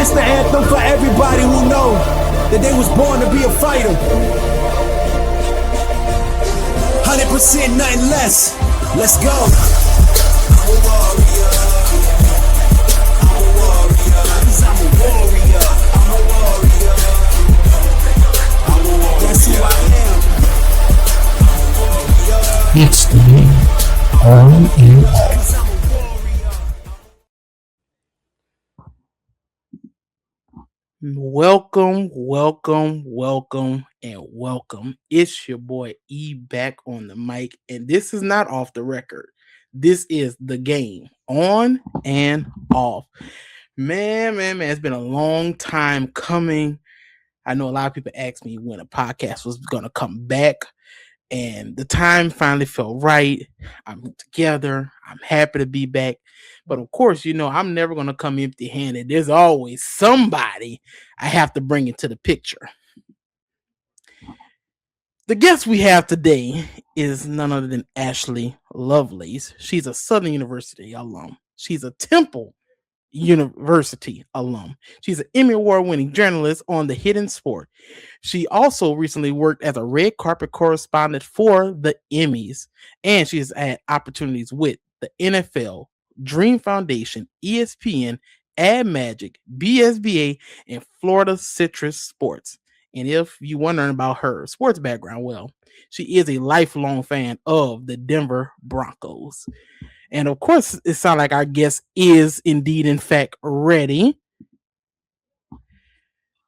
This the anthem for everybody who know that they was born to be a fighter. 100%, nothing less. Let's go. I'm a warrior. I'm a warrior. 'Cause I'm a warrior. I'm a warrior. I'm a warrior. That's who I am. I'm a warrior. It's the on and off. 'Cause I'm a warrior. Welcome. It's your boy E back on the mic, and this is not off the record. This is the game on and off. Man, it's been a long time coming. I know a lot of people asked me when a podcast was going to come back, and the time finally felt right. I'm together. I'm happy to be back. But of course, I'm never going to come empty handed. There's always somebody I have to bring into the picture. The guest we have today is none other than Ashley Lovelace. She's a Southern University alum. She's a Temple University alum. She's an Emmy Award winning journalist on The Hidden Sport. She also recently worked as a red carpet correspondent for the Emmys, and she has had opportunities with the NFL, Dream Foundation, ESPN, Ad Magic, BSBA, and Florida Citrus Sports. And if you're wondering about her sports background, well, she is a lifelong fan of the Denver Broncos. And of course, it sounds like our guest is indeed, in fact, ready.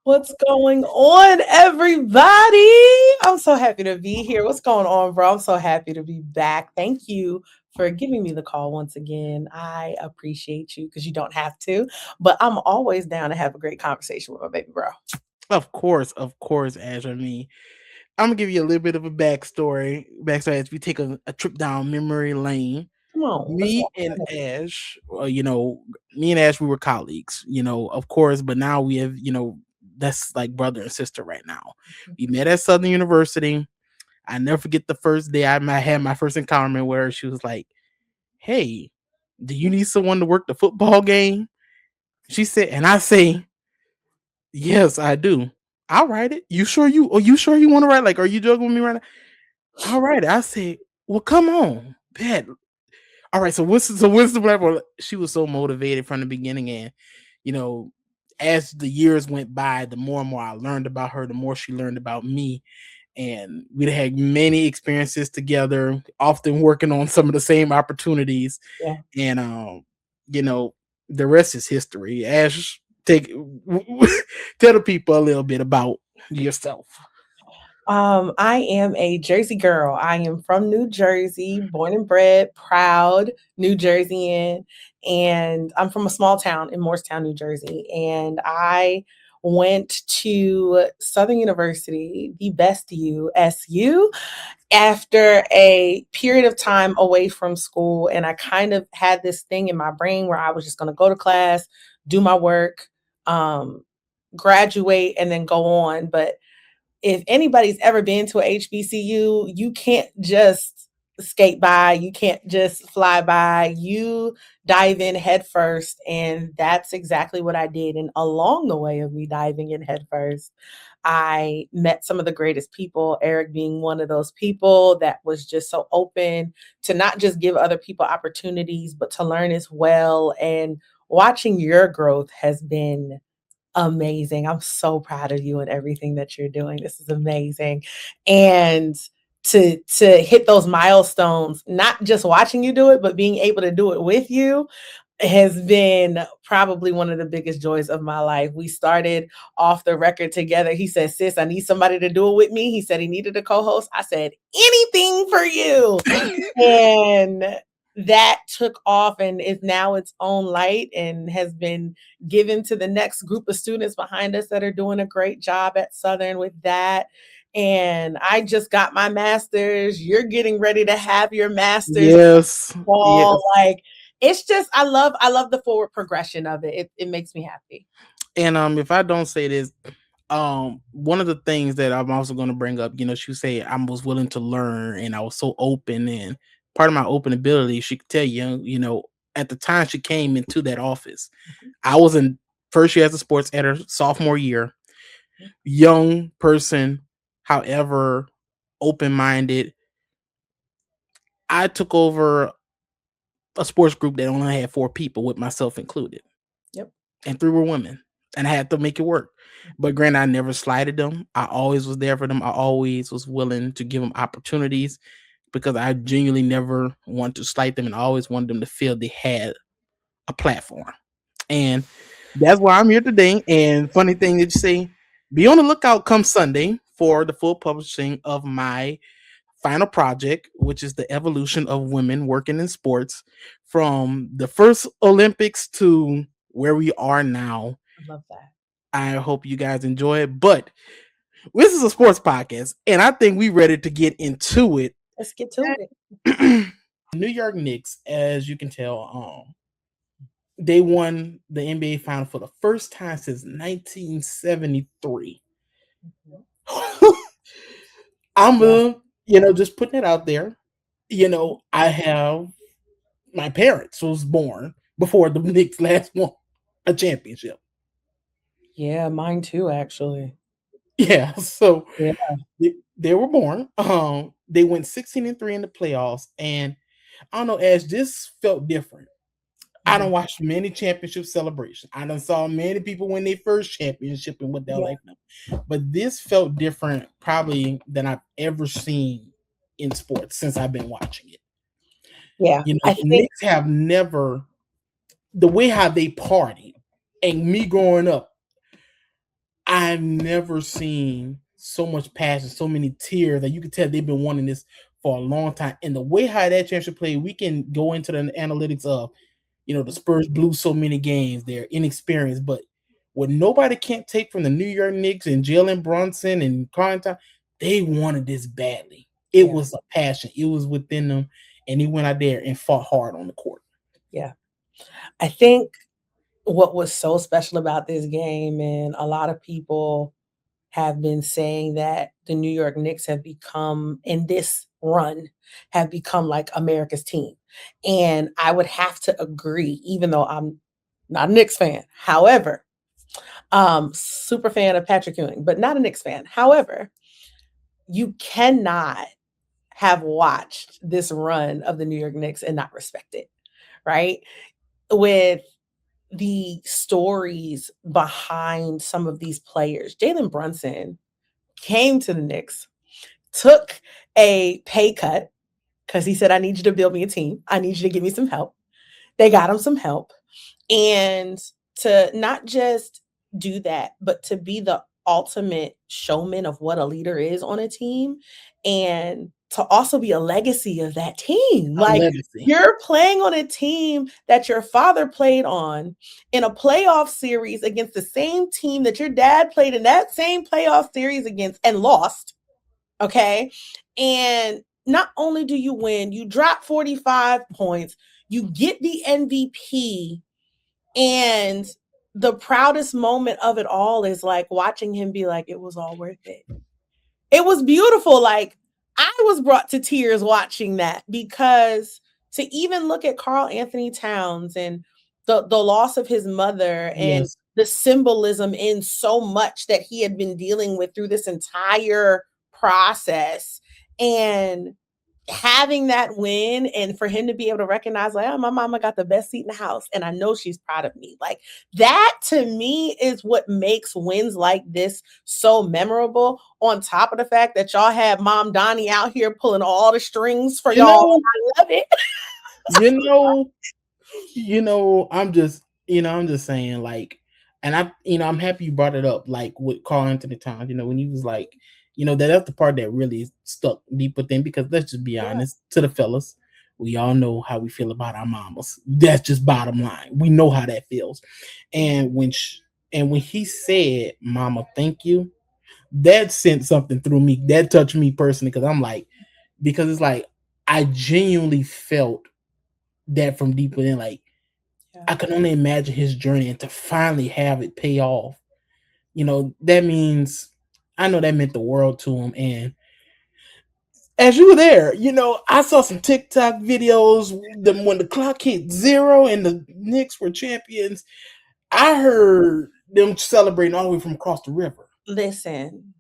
What's going on, everybody? I'm so happy to be here. What's going on, bro? I'm so happy to be back. Thank you for giving me the call once again. I appreciate you because you don't have to, but I'm always down to have a great conversation with my baby bro. Of course, Ash. I mean, I'm gonna give you a little bit of a backstory as we take a trip down memory lane. Come on. Me and Ash, we were colleagues, of course, but now we have, that's like brother and sister right now. We met at Southern University. I never forget the first day I had my first encounter where she was like, "Hey, do you need someone to work the football game?" She said, and I say, "Yes, I do. I'll write it. You sure you want to write? Like, are you joking with me right now? I'll write it." I say, "Well, come on, bet." All right, so what's the level? She was so motivated from the beginning, and as the years went by, the more and more I learned about her, the more she learned about me, and we'd had many experiences together, often working on some of the same opportunities. Yeah. And the rest is history. Ash, tell the people a little bit about yourself. I am a Jersey girl. I am from New Jersey, born and bred, proud New Jerseyan, and I'm from a small town in Morristown, New Jersey. And I went to Southern University, the best USU, after a period of time away from school. And I kind of had this thing in my brain where I was just going to go to class, do my work, graduate, and then go on. But if anybody's ever been to a HBCU, you can't just skate by, you can't just fly by, you dive in head first. And that's exactly what I did. And along the way of me diving in head first, I met some of the greatest people, Eric being one of those people that was just so open to not just give other people opportunities, but to learn as well. And watching your growth has been amazing. I'm so proud of you and everything that you're doing. This is amazing. And to hit those milestones, not just watching you do it, but being able to do it with you has been probably one of the biggest joys of my life. We started off the record together. He said, "Sis, I need somebody to do it with me." He said he needed a co-host. I said, "Anything for you." And that took off and is now its own light and has been given to the next group of students behind us that are doing a great job at Southern with that. And I just got my master's. You're getting ready to have your master's. Yes. Like, it's just, I love the forward progression of it. It makes me happy. And if I don't say this, one of the things that I'm also going to bring up, she say I was willing to learn and I was so open, and part of my open ability, she could tell you, at the time she came into that office, I wasn't first year as a sports editor, sophomore year, young person, however, open minded. I took over a sports group that only had 4 people, with myself included, Yep. and 3 were women, and I had to make it work. But granted, I never slighted them. I always was there for them. I always was willing to give them opportunities because I genuinely never want to slight them, and I always wanted them to feel they had a platform. And that's why I'm here today. And funny thing that you say, be on the lookout come Sunday for the full publishing of my final project, which is the evolution of women working in sports from the first Olympics to where we are now. I love that. I hope you guys enjoy it. But this is a sports podcast, and I think we're ready to get into it. Let's get to it. New York Knicks, as you can tell, they won the NBA final for the first time since 1973. I'm just putting it out there. I have my parents was born before the Knicks last won a championship. Yeah, mine too, actually. Yeah, so Yeah. they were born. They went 16-3 in the playoffs, and I don't know, as this felt different. I don't watch many championship celebrations. I done saw many people win their first championship and what they're like. But this felt different probably than I've ever seen in sports since I've been watching it. Yeah. The Knicks have never, the way how they party, and me growing up, I've never seen so much passion, so many tears that you can tell they've been wanting this for a long time. And the way how that championship played, we can go into the analytics of, the Spurs blew so many games. They're inexperienced, but what nobody can't take from the New York Knicks and Jalen Brunson and Carlton, they wanted this badly. It was a passion. It was within them, and he went out there and fought hard on the court. Yeah. I think what was so special about this game, and a lot of people have been saying that the New York Knicks have become, in this run, have become like America's team. And I would have to agree, even though I'm not a Knicks fan. However, super fan of Patrick Ewing, but not a Knicks fan. However, you cannot have watched this run of the New York Knicks and not respect it, right? With the stories behind some of these players. Jalen Brunson came to the Knicks, took a pay cut because he said, I need you to build me a team. I need you to give me some help. They got him some help. And to not just do that, but to be the ultimate showman of what a leader is on a team, and to also be a legacy of that team. You're playing on a team that your father played on in a playoff series against the same team that your dad played in that same playoff series against and lost. Okay. And not only do you win, you drop 45 points, you get the MVP, and the proudest moment of it all is like watching him be like, it was all worth it. It was beautiful. Like, I was brought to tears watching that, because to even look at Karl Anthony Towns and the loss of his mother and the symbolism in so much that he had been dealing with through this entire process, and having that win, and for him to be able to recognize, like, oh, my mama got the best seat in the house, and I know she's proud of me. Like, that to me is what makes wins like this so memorable, on top of the fact that y'all had Mom Donnie out here pulling all the strings for y'all. I love it. I'm just saying, like, and I'm happy you brought it up, like with Karl Anthony Towns, when he was like, that's the part that really stuck deep within, because let's just be honest, to the fellas, we all know how we feel about our mamas. That's just bottom line. We know how that feels. And when he said, "Mama, thank you," that sent something through me. That touched me personally, because I'm like, because it's like I genuinely felt that from deep within. Like, I can only imagine his journey, and to finally have it pay off, that means, I know that meant the world to him. And as you were there, I saw some TikTok videos when the clock hit 0 and the Knicks were champions. I heard them celebrating all the way from across the river. Listen.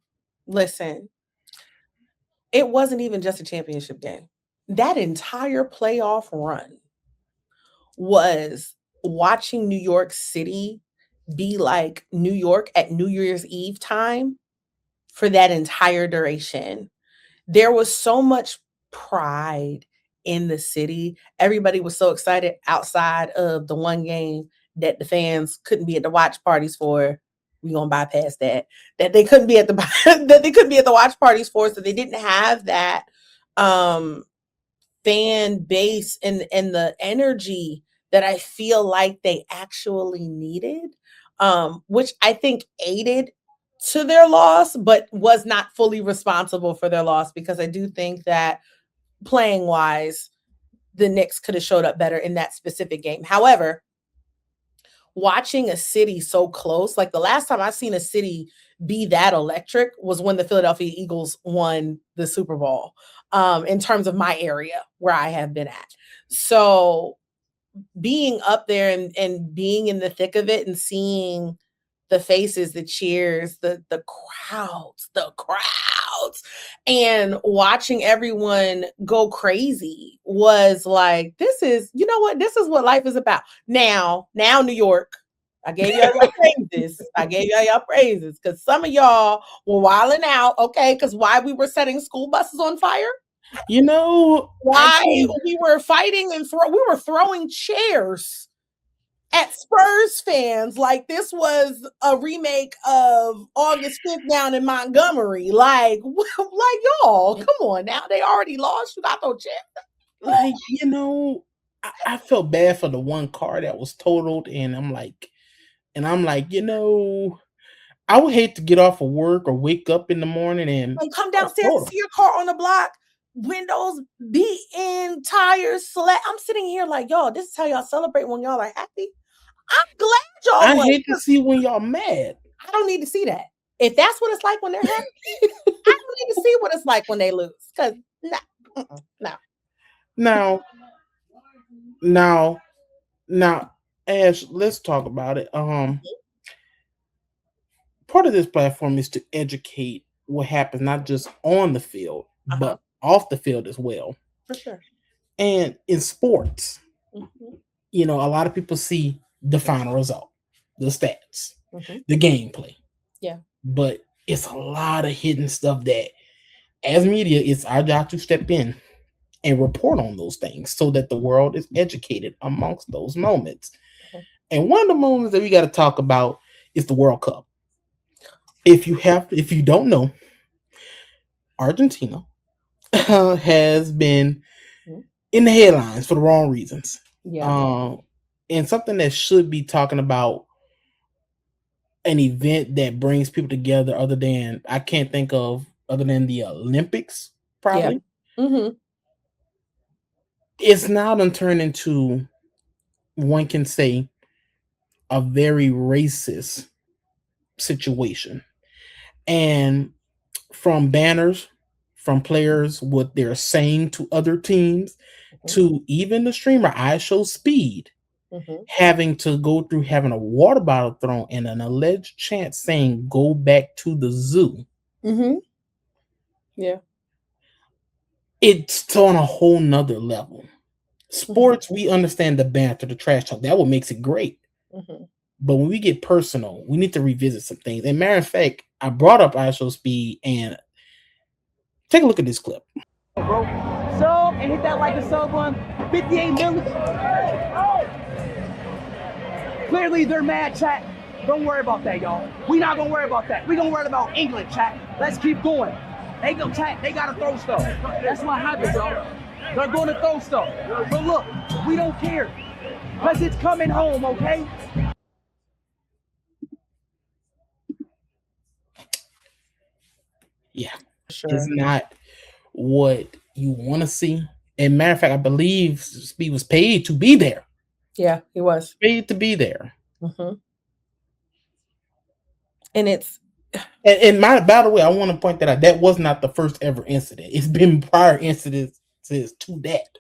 It wasn't even just a championship game. That entire playoff run was watching New York City be like New York at New Year's Eve time for that entire duration. There was so much pride in the city. Everybody was so excited outside of the one game that the fans couldn't be at the watch parties for. We're gonna bypass that. That they couldn't be at the that they couldn't be at the watch parties for, so they didn't have that um fan base and the energy that I feel like they actually needed, which I think aided to their loss, but was not fully responsible for their loss because I do think that playing wise, the Knicks could have showed up better in that specific game. However, watching a city so close, like the last time I've seen a city be that electric was when the Philadelphia Eagles won the Super Bowl, in terms of my area where I have been at. So being up there and being in the thick of it and seeing the faces, the cheers, the crowds, and watching everyone go crazy was like, this is, you know what, this is what life is about. Now, New York, I gave y'all your praises. I gave y'all your praises because some of y'all were wilding out, okay? Because why we were setting school buses on fire? You know, Why we were fighting and we were throwing chairs at Spurs fans like this was a remake of August 5th down in Montgomery. Like y'all, come on now. They already lost. You got no chance. like, you know, I felt bad for the one car that was totaled, and I'm like, you know, I would hate to get off of work or wake up in the morning and come downstairs and see your car on the block, windows beaten, tires slat. I'm sitting here like, y'all, this is how y'all celebrate when y'all are happy. I'm glad y'all. I hate to see when y'all mad. I don't need to see that. If that's what it's like when they're happy, I don't need to see what it's like when they lose. Because no. Now, Ash, let's talk about it. Part of this platform is to educate what happens not just on the field, but off the field as well. For sure. And in sports, you know, a lot of people see the final result, the stats, the gameplay. Yeah. But it's a lot of hidden stuff that, as media, it's our job to step in and report on those things so that the world is educated amongst those moments. And one of the moments that we got to talk about is the World Cup. If you don't know, Argentina has been in the headlines for the wrong reasons. Yeah. And something that should be talking about an event that brings people together other than the Olympics, probably. Yeah. It's now done turned into, one can say, a very racist situation. And from banners, from players, what they're saying to other teams, to even the streamer iShowSpeed having to go through having a water bottle thrown and an alleged chant saying, "Go back to the zoo." Yeah. It's on a whole nother level. Sports, we understand the banter, the trash talk. That what makes it great. But when we get personal, we need to revisit some things. And matter of fact, I brought up iShowSpeed, and take a look at this clip. Bro, sub and hit that like a sub on 58 million. Clearly they're mad, chat. Don't worry about that, y'all. We not gonna worry about that. We gonna worry about England, chat. Let's keep going. They go, chat. They gotta throw stuff. That's what happens, y'all. They're gonna throw stuff. But look, we don't care. Because it's coming home, okay? Yeah. Sure. It's not what you want to see. And matter of fact, I believe Speed was paid to be there. Yeah, he was paid to be there. And it's by the way, I want to point that out. That was not the first ever incident. It's been prior incidents to that.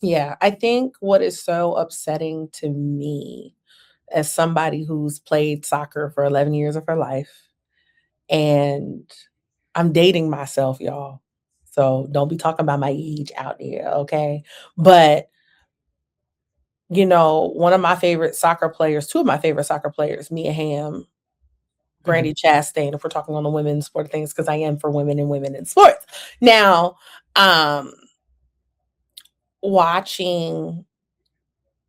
Yeah, I think what is so upsetting to me as somebody who's played soccer for 11 years of her life. And I'm dating myself, y'all. So don't be talking about my age out there, okay? But one of my favorite soccer players, two of my favorite soccer players, Mia Hamm, Brandy Chastain, if we're talking on the women's sport things, because I am for women and women in sports. Now, watching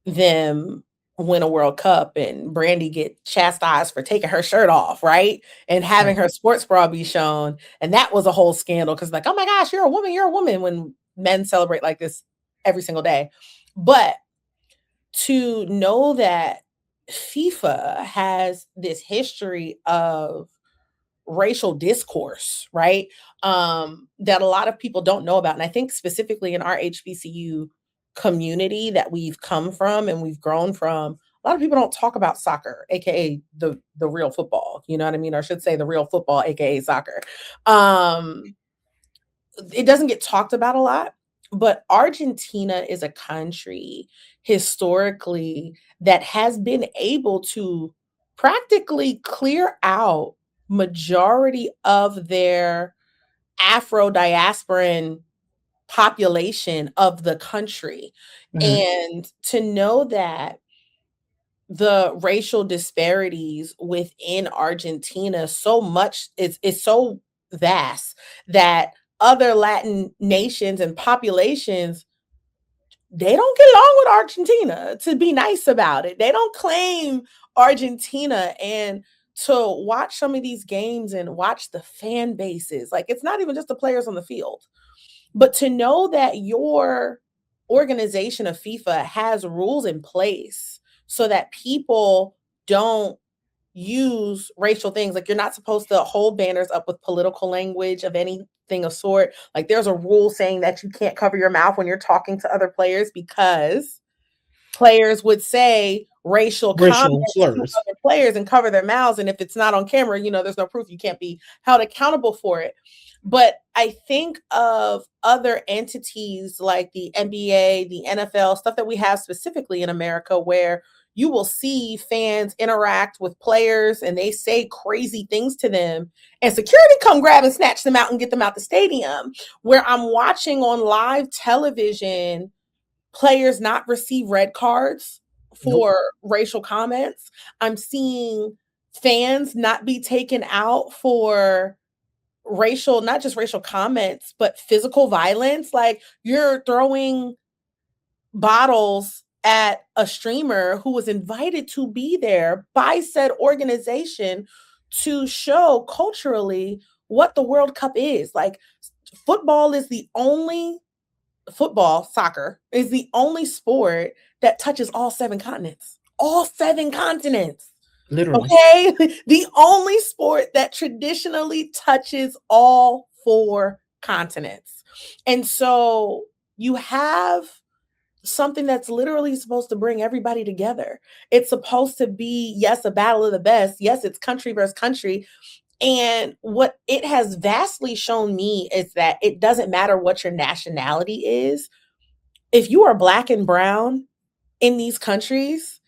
them win a World Cup and Brandy get chastised for taking her shirt off, right? And having her sports bra be shown. And that was a whole scandal because, like, oh my gosh, you're a woman when men celebrate like this every single day. But to know that FIFA has this history of racial discourse, right? That a lot of people don't know about. And I think specifically in our HBCU community that we've come from and we've grown from, a lot of people don't talk about soccer, aka the real football. You know what I mean? Or I should say the real football, aka soccer. It doesn't get talked about a lot, but Argentina is a country historically that has been able to practically clear out majority of their Afro diasporan population of the country. And to know that the racial disparities within Argentina so much is so vast that other Latin nations and populations, they don't get along with Argentina, to be nice about it. They don't claim Argentina. And to watch some of these games and watch the fan bases, like, it's not even just the players on the field, but to know that your organization of FIFA has rules in place so that people don't use racial things. Like, you're not supposed to hold banners up with political language of anything of sort. Like, there's a rule saying that you can't cover your mouth when you're talking to other players because players would say racial comments to other players and cover their mouths. And if it's not on camera, there's no proof. You can't be held accountable for it. But I think of other entities like the NBA, the NFL, stuff that we have specifically in America, where you will see fans interact with players and they say crazy things to them, and security come grab and snatch them out and get them out the stadium. Where I'm watching on live television players not receive red cards for racial comments. I'm seeing fans not be taken out for not just racial comments, but physical violence. Like, you're throwing bottles at a streamer who was invited to be there by said organization to show culturally what the World Cup is. Like, soccer is the only sport that touches all 7 continents. All 7 continents. Literally. Okay? The only sport that traditionally touches all 4 continents. And so you have something that's literally supposed to bring everybody together. It's supposed to be, yes, a battle of the best. Yes, it's country versus country. And what it has vastly shown me is that it doesn't matter what your nationality is. If you are Black and brown in these countries,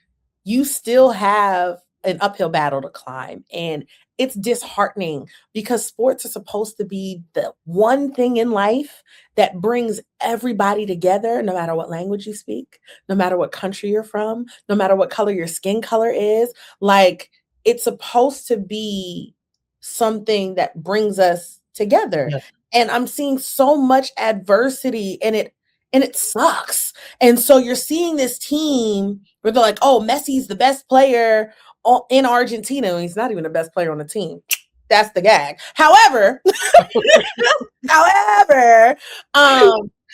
you still have an uphill battle to climb. And it's disheartening because sports are supposed to be the one thing in life that brings everybody together, no matter what language you speak, no matter what country you're from, no matter what color your skin color is. Like, it's supposed to be something that brings us together. Yeah. And I'm seeing so much adversity and it sucks. And so you're seeing this team where they're like, oh, Messi's the best player in Argentina. And he's not even the best player on the team. That's the gag. However,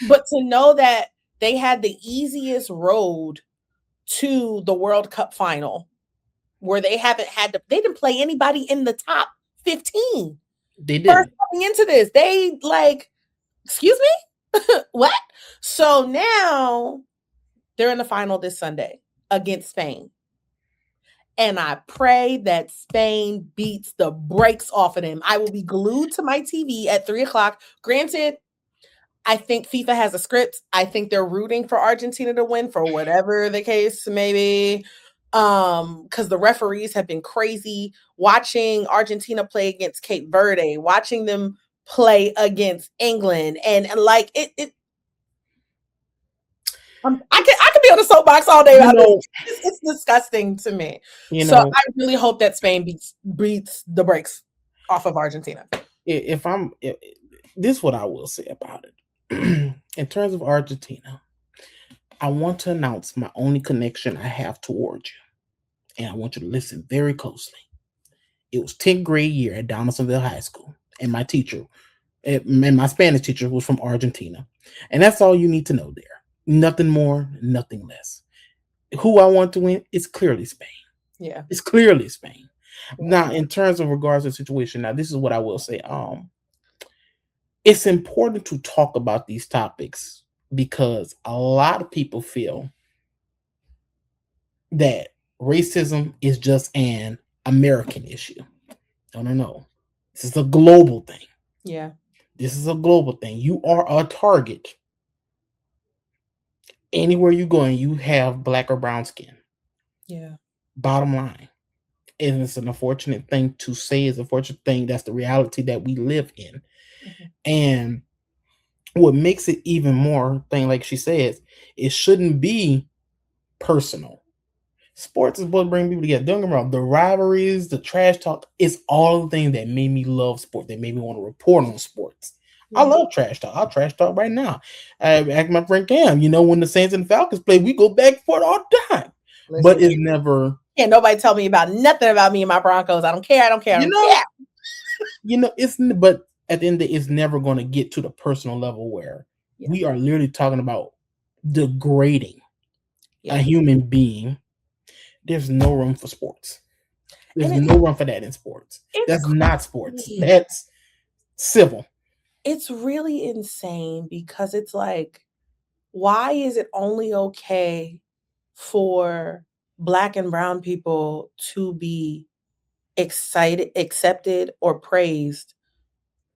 but to know that they had the easiest road to the World Cup final, where they didn't play anybody in the top 15. They did. First coming into this, they excuse me? What? So now they're in the final this Sunday against Spain. And I pray that Spain beats the brakes off of them. I will be glued to my TV at 3:00. Granted, I think FIFA has a script. I think they're rooting for Argentina to win for whatever the case may be. Because the referees have been crazy. Watching Argentina play against Cape Verde, watching them play against England, and like it I could be on the soapbox all day about this. It's disgusting to me. So I really hope that Spain beats the brakes off of Argentina. This is what I will say about it. In terms of Argentina, I want to announce my only connection I have towards you, and I want you to listen very closely. It was 10th grade year at Donaldsonville High School, and my teacher, and my Spanish teacher was from Argentina, and that's all you need to know there. Nothing more, nothing less. Who I want to win, it's clearly Spain. Yeah. It's clearly Spain. Yeah. Now, in terms of regards to the situation, now this is what I will say. It's important to talk about these topics because a lot of people feel that racism is just an American issue. No. This is a global thing. Yeah. This is a global thing. You are a target. Anywhere you go and you have black or brown skin. Yeah. Bottom line. And it's an unfortunate thing to say. It's an unfortunate thing. That's the reality that we live in. Mm-hmm. And what makes it even more thing, like she says, it shouldn't be personal. Sports is what brings people together. Don't get me wrong. The rivalries, the trash talk, it's all the things that made me love sport, that made me want to report on sports. I love trash talk. I'll trash talk right now. I ask my friend Cam, when the Saints and the Falcons play, we go back and forth all the time. Listen, but it's never. Can't nobody tell me about nothing about me and my Broncos. I don't care. But at the end of the day, it's never going to get to the personal level where we are literally talking about degrading a human being. There's no room for sports. There's no room for that in sports. That's not sports. That's civil. It's really insane because it's like, why is it only okay for Black and brown people to be excited, accepted, or praised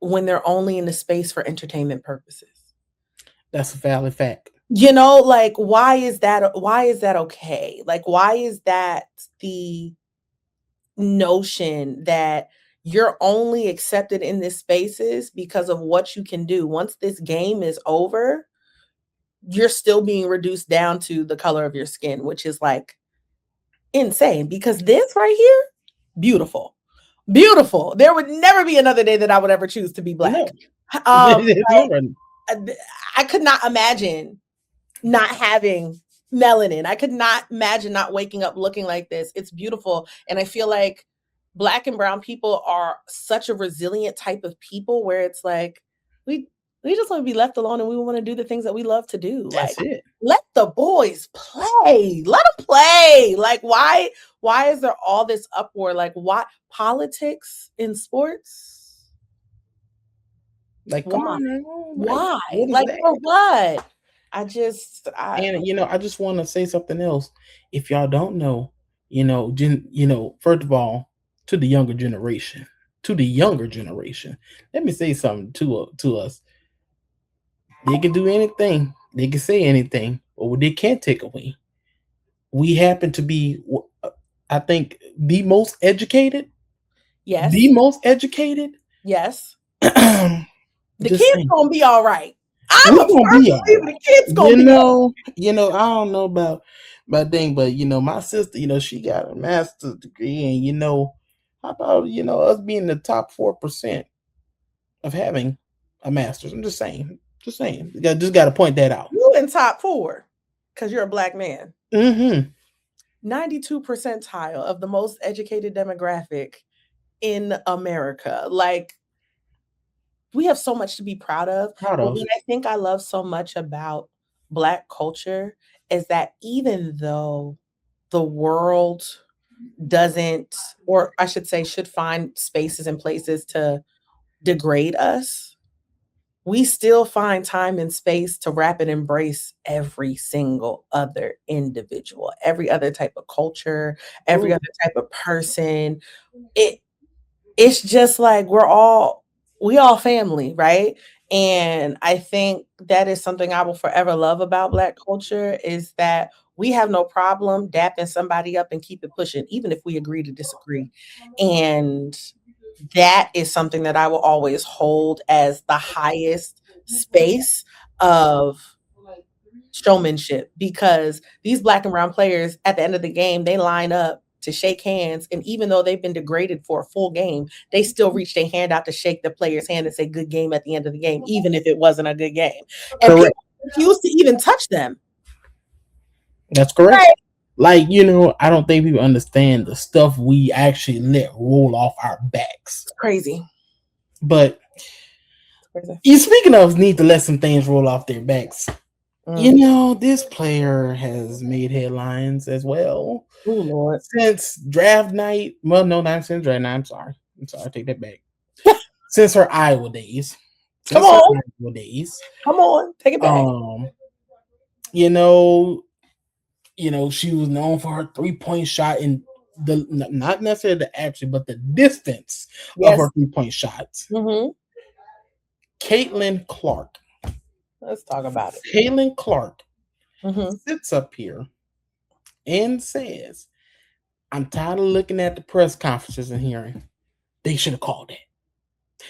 when they're only in the space for entertainment purposes? That's a valid fact. Like, why is that okay? Like, why is that the notion that you're only accepted in this spaces because of what you can do? Once this game is over, you're still being reduced down to the color of your skin, which is like insane, because this right here, beautiful. There would never be another day that I would ever choose to be Black. No. I could not imagine not having melanin. I could not imagine not waking up looking like this. It's beautiful. And I feel like Black and brown people are such a resilient type of people where it's like, we just want to be left alone and we want to do the things that we love to do. That's like, it. Let the boys play. Let them play. Like, why is there all this uproar? Like, why politics in sports? Like, come on, man. Why? Like, for what? I just want to say something else. If y'all don't know, first of all, to the younger generation, let me say something to us. They can do anything, they can say anything, but what they can't take away, we happen to be, I think, the most educated. Yes. The most educated. Yes. The kids gonna be all right. I'm gonna be all right. The kids gonna be all right. I don't know about thing, but my sister, she got a master's degree, and how about us being the top 4% of having a master's? I'm just saying. You just got to point that out. You in top 4 because you're a Black man. 92 percentile of the most educated demographic in America. Like, we have so much to be proud of. But what I think I love so much about Black culture is that even though the world doesn't, or I should say, should find spaces and places to degrade us, we still find time and space to wrap and embrace every single other individual, every other type of culture, every other type of person. It's just like we all family, right? And I think that is something I will forever love about Black culture, is that we have no problem dapping somebody up and keep it pushing, even if we agree to disagree. And that is something that I will always hold as the highest space of showmanship, because these black and brown players at the end of the game, they line up to shake hands, and even though they've been degraded for a full game, they still reach their hand out to shake the player's hand and say good game at the end of the game, even if it wasn't a good game. And Correct. people refuse to even touch them. That's correct. Like, I don't think people understand the stuff we actually let roll off our backs. It's crazy. But speaking of need to let some things roll off their backs, this player has made headlines as well. Oh, Lord. Since draft night. Well, no, not since draft night. I'm sorry. Take that back. Since her Iowa days. Come on. Iowa days. Come on. Take it back. She was known for her 3-point shot in the, not necessarily the action, but the distance of her 3-point shots. Caitlin Clark. Let's talk about it. Caitlin Clark sits up here and says, I'm tired of looking at the press conferences and hearing, they should have called that.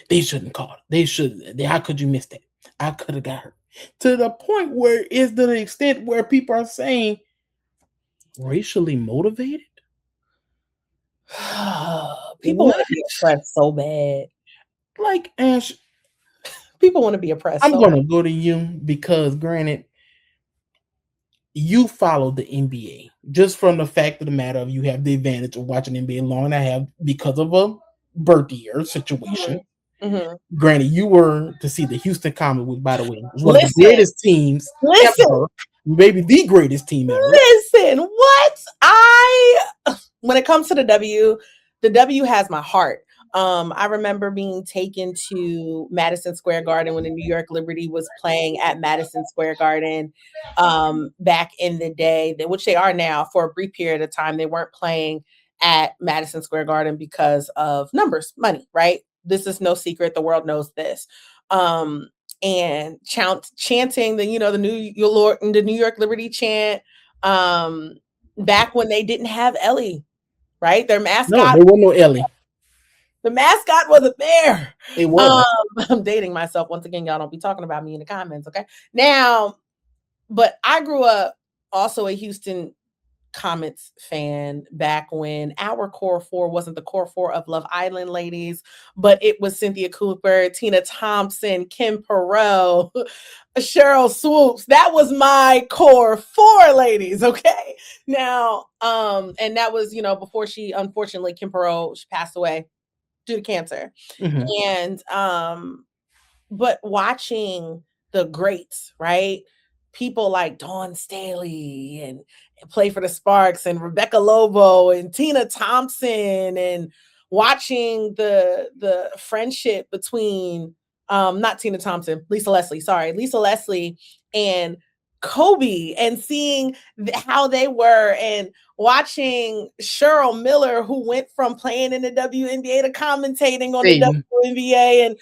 They shouldn't call it. They should. How could you miss that? I could have got her. To the point where it's to the extent where people are saying racially motivated. People want to be oppressed so bad. Like, Ash, people want to be oppressed. I'm going to go to you because, granted, you follow the NBA just from the fact of the matter of you have the advantage of watching NBA long and I have because of a birth year situation. Granted, you were to see the Houston Comets, which, by the way, was one of the greatest teams ever. Maybe the greatest team ever. Listen, what? When it comes to the W has my heart. I remember being taken to Madison Square Garden when the New York Liberty was playing at Madison Square Garden back in the day, which they are now. For a brief period of time, they weren't playing at Madison Square Garden because of numbers, money, right? This is no secret. The world knows this. And chanting the New York Liberty chant back when they didn't have Ellie, right? Their mascot. No, there wasn't no Ellie. The mascot wasn't there. It was. I'm dating myself once again. Y'all don't be talking about me in the comments, okay? Now, but I grew up also a Houston Comets fan back when our core four wasn't the core four of Love Island ladies, but it was Cynthia Cooper, Tina Thompson, Kim Perot, Cheryl Swoops. That was my core four ladies, okay? Now, and that was, before she, unfortunately, Kim Perot, she passed away due to cancer. And but watching the greats, right? People like Dawn Staley and play for the Sparks and Rebecca Lobo and Tina Thompson, and watching the friendship between not Tina Thompson, Lisa Leslie and Kobe, and seeing how they were, and watching Cheryl Miller, who went from playing in the WNBA to commentating on the WNBA, and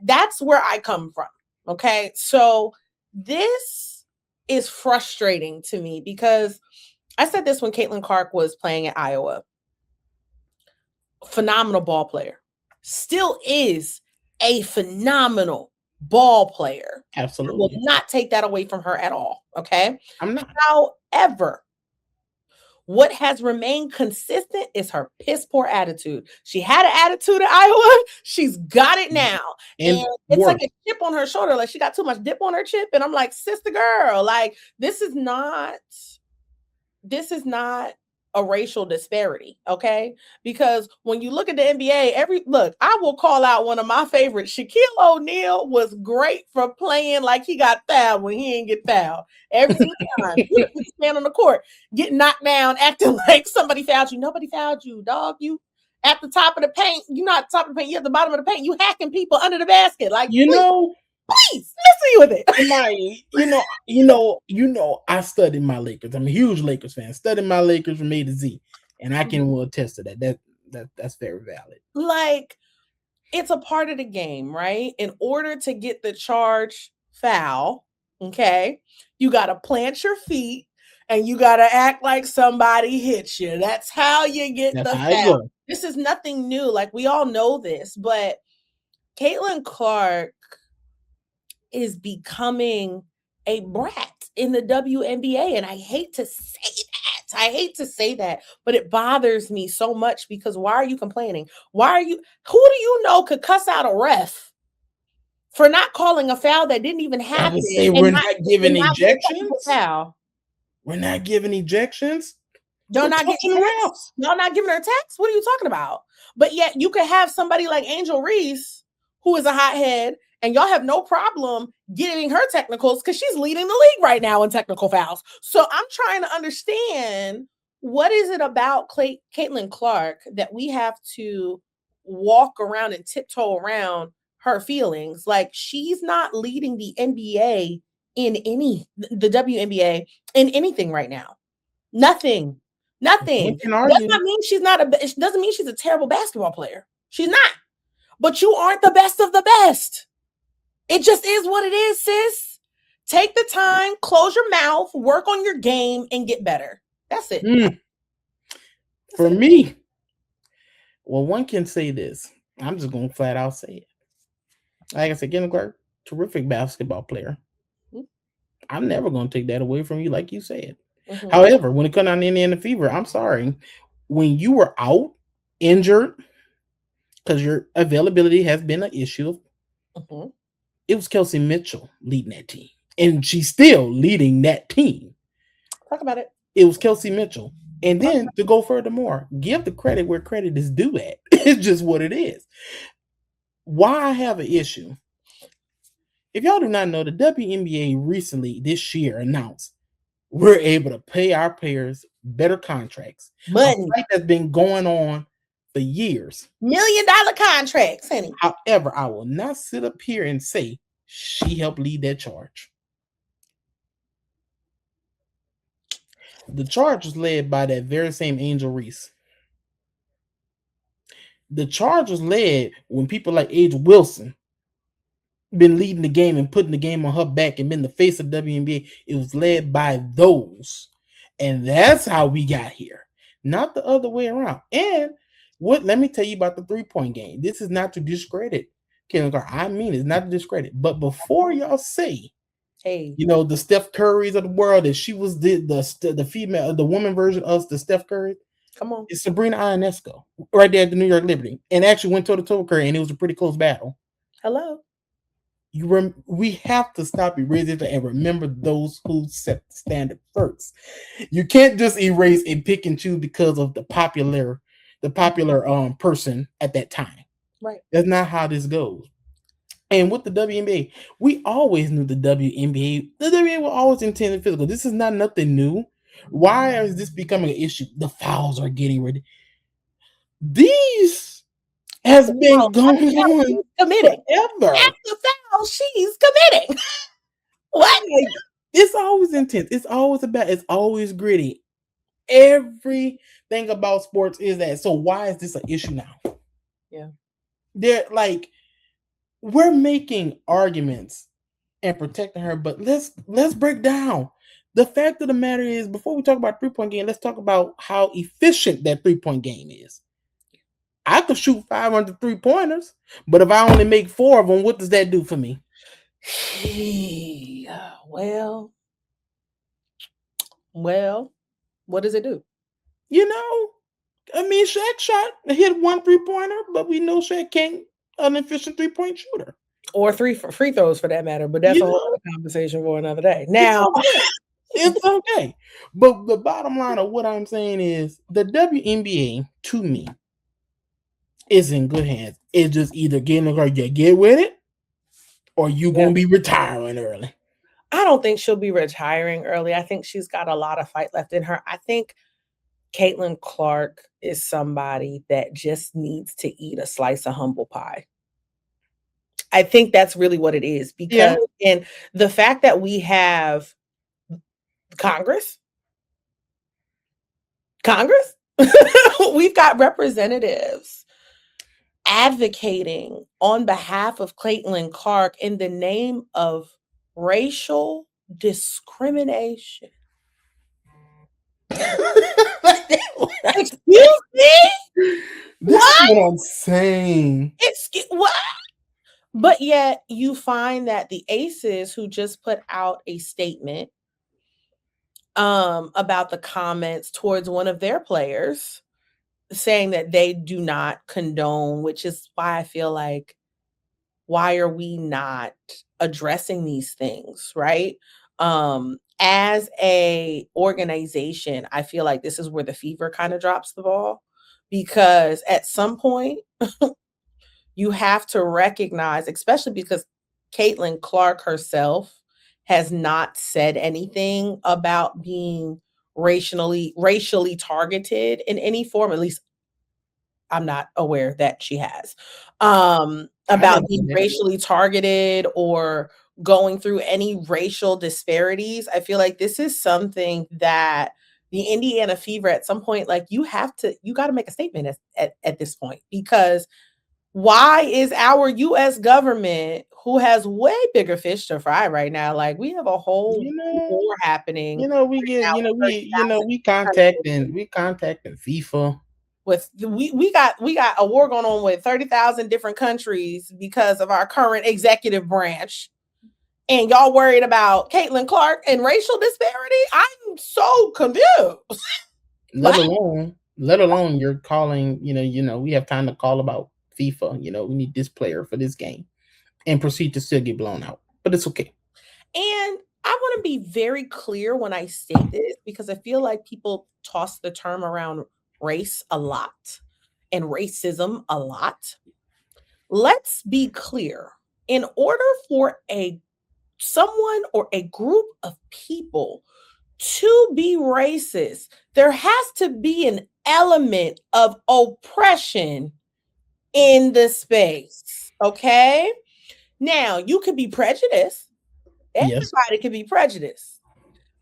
that's where I come from. Okay, so this is frustrating to me because I said this when Caitlin Clark was playing at Iowa. Phenomenal ball player. Still is a phenomenal ball player. Absolutely. I will not take that away from her at all. Okay. I'm not. However, what has remained consistent is her piss poor attitude. She had an attitude at Iowa. She's got it now. And it's like a chip on her shoulder. Like she got too much dip on her chip. And I'm like, sister girl, like this is not a racial disparity, okay? Because when you look at the NBA, I will call out one of my favorites. Shaquille O'Neal was great for playing like he got fouled when he didn't get fouled. Every time he stand on the court, getting knocked down, acting like somebody fouled you. Nobody fouled you, dog. You at the top of the paint. You're not at the top of the paint. You're at the bottom of the paint. You hacking people under the basket. Like, please, let's see with it. I studied my Lakers. I'm a huge Lakers fan. Studied my Lakers from A to Z, and I can attest to that. That's very valid. Like, it's a part of the game, right? In order to get the charge foul, okay, you got to plant your feet and you gotta act like somebody hit you. That's how you get That's the how it foul. goes. This is nothing new. Like, we all know this, but Caitlin Clark is becoming a brat in the WNBA. And I hate to say that. I hate to say that, but it bothers me so much because why are you complaining? Who do you know could cuss out a ref for not calling a foul that didn't even I happen would say and we're not, not giving and not be a technical ejections. foul? We're not giving ejections. Y'all We're not touching getting the text? refs. Y'all not giving her text? What are you talking about? But yet you could have somebody like Angel Reese, who is a hothead, and y'all have no problem giving her technicals because she's leading the league right now in technical fouls. So I'm trying to understand, what is it about Caitlin Clark that we have to walk around and tiptoe around her feelings? Like, she's not leading the NBA the WNBA in anything right now. Nothing. One can Does argue. not mean she's not it doesn't mean she's a terrible basketball player. She's not. But you aren't the best of the best. It just is what it is, sis. Take the time, close your mouth, work on your game, and get better. That's it. For me, well, one can say this. I'm just going to flat out say it. Like I said, Caitlin Clark, terrific basketball player. I'm never going to take that away from you, like you said. Mhm. However, when it comes down to Indiana Fever, I'm sorry. When you were out, injured, because your availability has been an issue, Mhm. it was Kelsey Mitchell leading that team. And she's still leading that team. Talk about it. It was Kelsey Mitchell. And then to go furthermore, give the credit where credit is due at. It's just what it is. Why I have an issue. If y'all do not know, the WNBA recently this year announced we're able to pay our players better contracts. Money. A fight that's been going on for years. $1 million contracts, honey. However, I will not sit up here and say she helped lead that charge. The charge was led by that very same Angel Reese. The charge was led when people like Age Wilson been leading the game and putting the game on her back and been the face of WNBA. It was led by those. And that's how we got here. Not the other way around. And let me tell you about the 3-point game. This is not to discredit Caitlin Clark. I mean, it's not to discredit. But before y'all say, hey, the Steph Currys of the world, that she was the female, the woman version of the Steph Curry. Come on. It's Sabrina Ionesco right there at the New York Liberty, and actually went toe to toe with Curry, and it was a pretty close battle. Hello. We have to stop erasing and remember those who set the standard first. You can't just erase and pick and choose because of the popular person at that time. Right. That's not how this goes. And with the WNBA, we always knew the WNBA was always intended physical. This is not nothing new. Why is this becoming an issue? The fouls are getting ready. These has been going on committing forever. After the foul, she's committing. What? It's always intense. It's always gritty. Everything about sports is that. So why is this an issue now? Yeah. We're making arguments and protecting her, but let's break down. The fact of the matter is, before we talk about 3-point game, let's talk about how efficient that 3-point game is. I could shoot 500 3-pointers, but if I only make 4 of them, what does that do for me? Well, what does it do? I mean, Shaq hit 1 3-pointer, but we know Shaq can't an efficient 3-point shooter. Or 3 free throws for that matter, but that's a whole other conversation for another day. Now, it's okay. But the bottom line of what I'm saying is the WNBA, to me, is in good hands. It's just either getting you get with it, or you're going to be retiring early. I don't think she'll be retiring early. I think she's got a lot of fight left in her. I think Caitlin Clark is somebody that just needs to eat a slice of humble pie. I think that's really what it is, because and the fact that we have Congress, we've got representatives advocating on behalf of Caitlin Clark in the name of racial discrimination. Excuse me? This is What? what I'm saying. What? But yet you find that the Aces, who just put out a statement about the comments towards one of their players, saying that they do not condone, which is why I feel like, why are we not addressing these things, right? As a organization, I feel like this is where the fever kind of drops the ball, because at some point you have to recognize, especially because Caitlin Clark herself has not said anything about being racially targeted in any form. At least I'm not aware that she has. I About never being seen that. racially targeted or going through any racial disparities. I feel like this is something that the Indiana Fever at some point, like you got to make a statement at this point, because why is our US government, who has way bigger fish to fry right now, like we have a whole You know, war happening we get, now with we 30,000 contacting FIFA. with we got a war going on with 30,000 different countries because of our current executive branch. And y'all worried about Caitlin Clark and racial disparity? I'm so confused. Let alone you're calling, we have time to call about FIFA. We need this player for this game, and proceed to still get blown out. But it's okay. And I want to be very clear when I state this, because I feel like people toss the term around race a lot and racism a lot. Let's be clear. In order for someone or a group of people to be racist, there has to be an element of oppression in the space. Okay? Now, you could be prejudiced. Yes. Everybody can be prejudiced,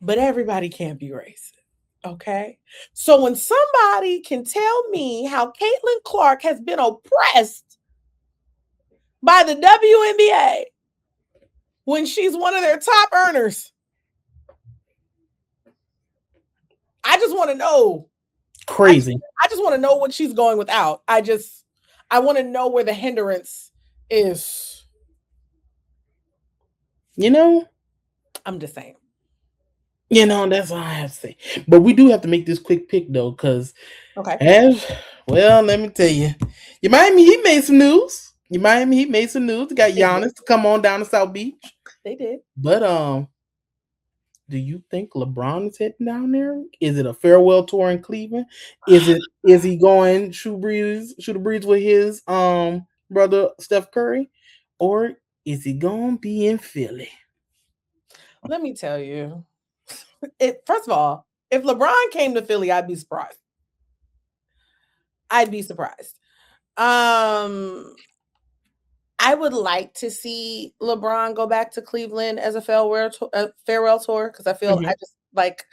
but everybody can't be racist. Okay? So when somebody can tell me how Caitlin Clark has been oppressed by the WNBA when she's one of their top earners, I just want to know. Crazy. I just want to know what she's going without. I want to know where the hindrance is. I'm just saying. That's all I have to say. But we do have to make this quick pick though, because Okay. let me tell you, your Miami Heat made some news. Your Miami Heat made some news. They got Giannis to come on down to South Beach. They did. But do you think LeBron is heading down there? Is it a farewell tour in Cleveland? Is he going shoot a breeze with his brother Steph Curry? Or is he gonna be in Philly? Let me tell you. First of all, if LeBron came to Philly, I'd be surprised. I would like to see LeBron go back to Cleveland as a farewell tour, because I feel I just like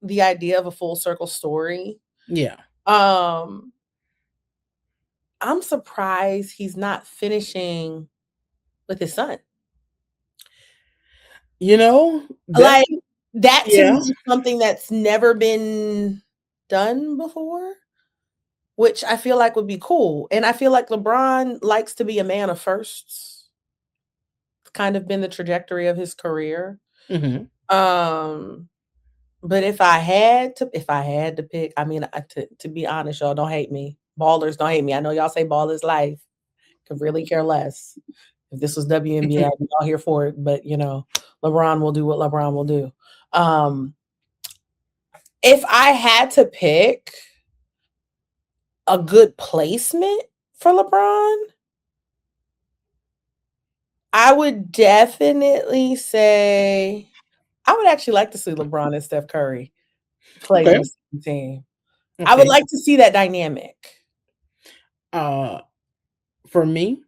the idea of a full circle story. Yeah. I'm surprised he's not finishing with his son. Like that to me is something that's never been done before, which I feel like would be cool. And I feel like LeBron likes to be a man of firsts. It's kind of been the trajectory of his career. But if I had to pick, I mean, to be honest, y'all, don't hate me. Ballers don't hate me. I know y'all say ball is life. Could really care less. If this was WNBA, I'd be all here for it. But LeBron will do what LeBron will do. If I had to pick a good placement for LeBron, I would definitely say I would actually like to see LeBron and Steph Curry play on the same team. Okay. I would like to see that dynamic. For me,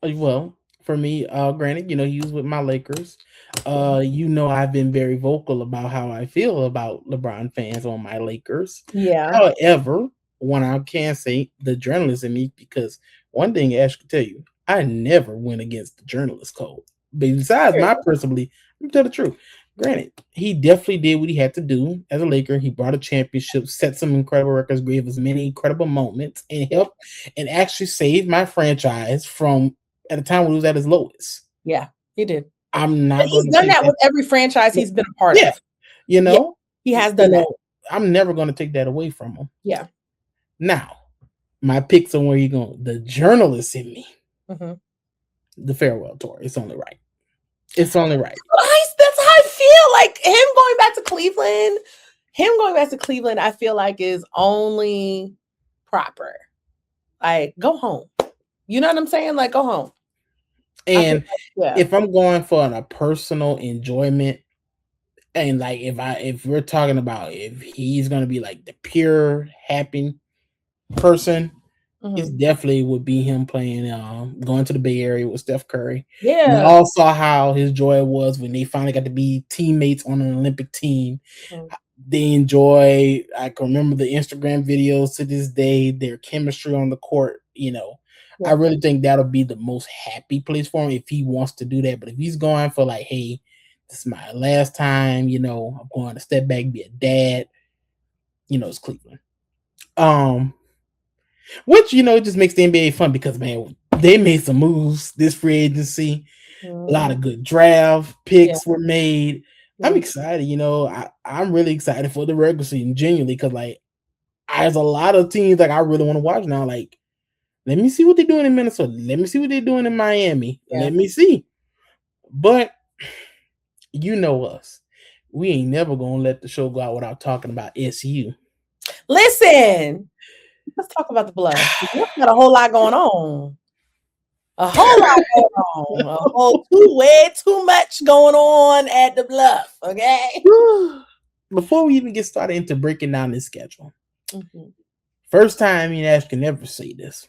granted, he was with my Lakers. I've been very vocal about how I feel about LeBron fans on my Lakers. Yeah. However, one I can say the journalist in me, because one thing Ash can tell you, I never went against the journalist code. But besides my personal belief, let me tell the truth. Granted, he definitely did what he had to do as a Laker. He brought a championship, set some incredible records, gave us many incredible moments, and helped and actually saved my franchise from at a time when it was at its lowest. Yeah, he did. I'm not going He's to done take that with every franchise he's been a part Yeah, of. you know, He has done that. I'm never going to take that away from him. Yeah. Now, my picks on where you going. The journalist in me, Mhm. the farewell tour. It's only right. It's only right. That's how I feel. Like him going back to Cleveland, I feel like is only proper. Like, go home. You know what I'm saying? Like, go home. And Yeah. if I'm going for a personal enjoyment, and like if we're talking about if he's gonna be like the pure happy person, it definitely would be him playing going to the Bay Area with Steph Curry. Yeah. We all saw how his joy was when they finally got to be teammates on an Olympic team. They enjoy, I can remember the Instagram videos to this day, their chemistry on the court, I really think that'll be the most happy place for him if he wants to do that. But if he's going for like, hey, this is my last time, I'm going to step back, be a dad, it's Cleveland. Which, it just makes the NBA fun because, man, they made some moves this free agency. A lot of good draft picks were made. I'm excited, I'm really excited for the regular season, genuinely, because, like, there's a lot of teams like I really want to watch now. Like, let me see what they're doing in Minnesota. Let me see what they're doing in Miami. Let me see. But you know us. We ain't never going to let the show go out without talking about SU. Listen, let's talk about the Bluff. We've got a whole lot going on. A whole lot going on. Way too much going on at the Bluff, okay? Before we even get started into breaking down this schedule, first time me and Ash can ever say this.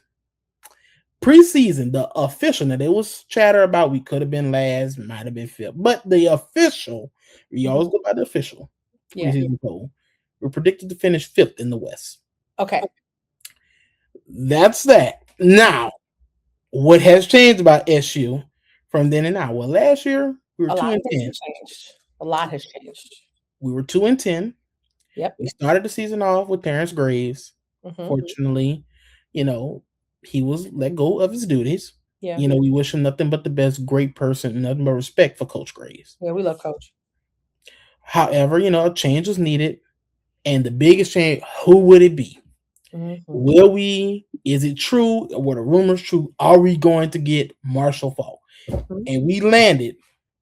Preseason, the official, now there was chatter about we could have been last, might have been fifth, but the official, we always go by the official preseason poll. We're predicted to finish fifth in the West. Okay. That's that. Now, what has changed about SU from then and now? Well, last year we were 2-10. A lot has changed. We were 2-10. Yep. We started the season off with Terrence Graves. Fortunately, he was let go of his duties. Yeah. We wish him nothing but the best, great person, nothing but respect for Coach Graves. Yeah, we love Coach. However, a change was needed. And the biggest change, who would it be? Is it true? Were the rumors true? Are we going to get Marshall Faulk? And we landed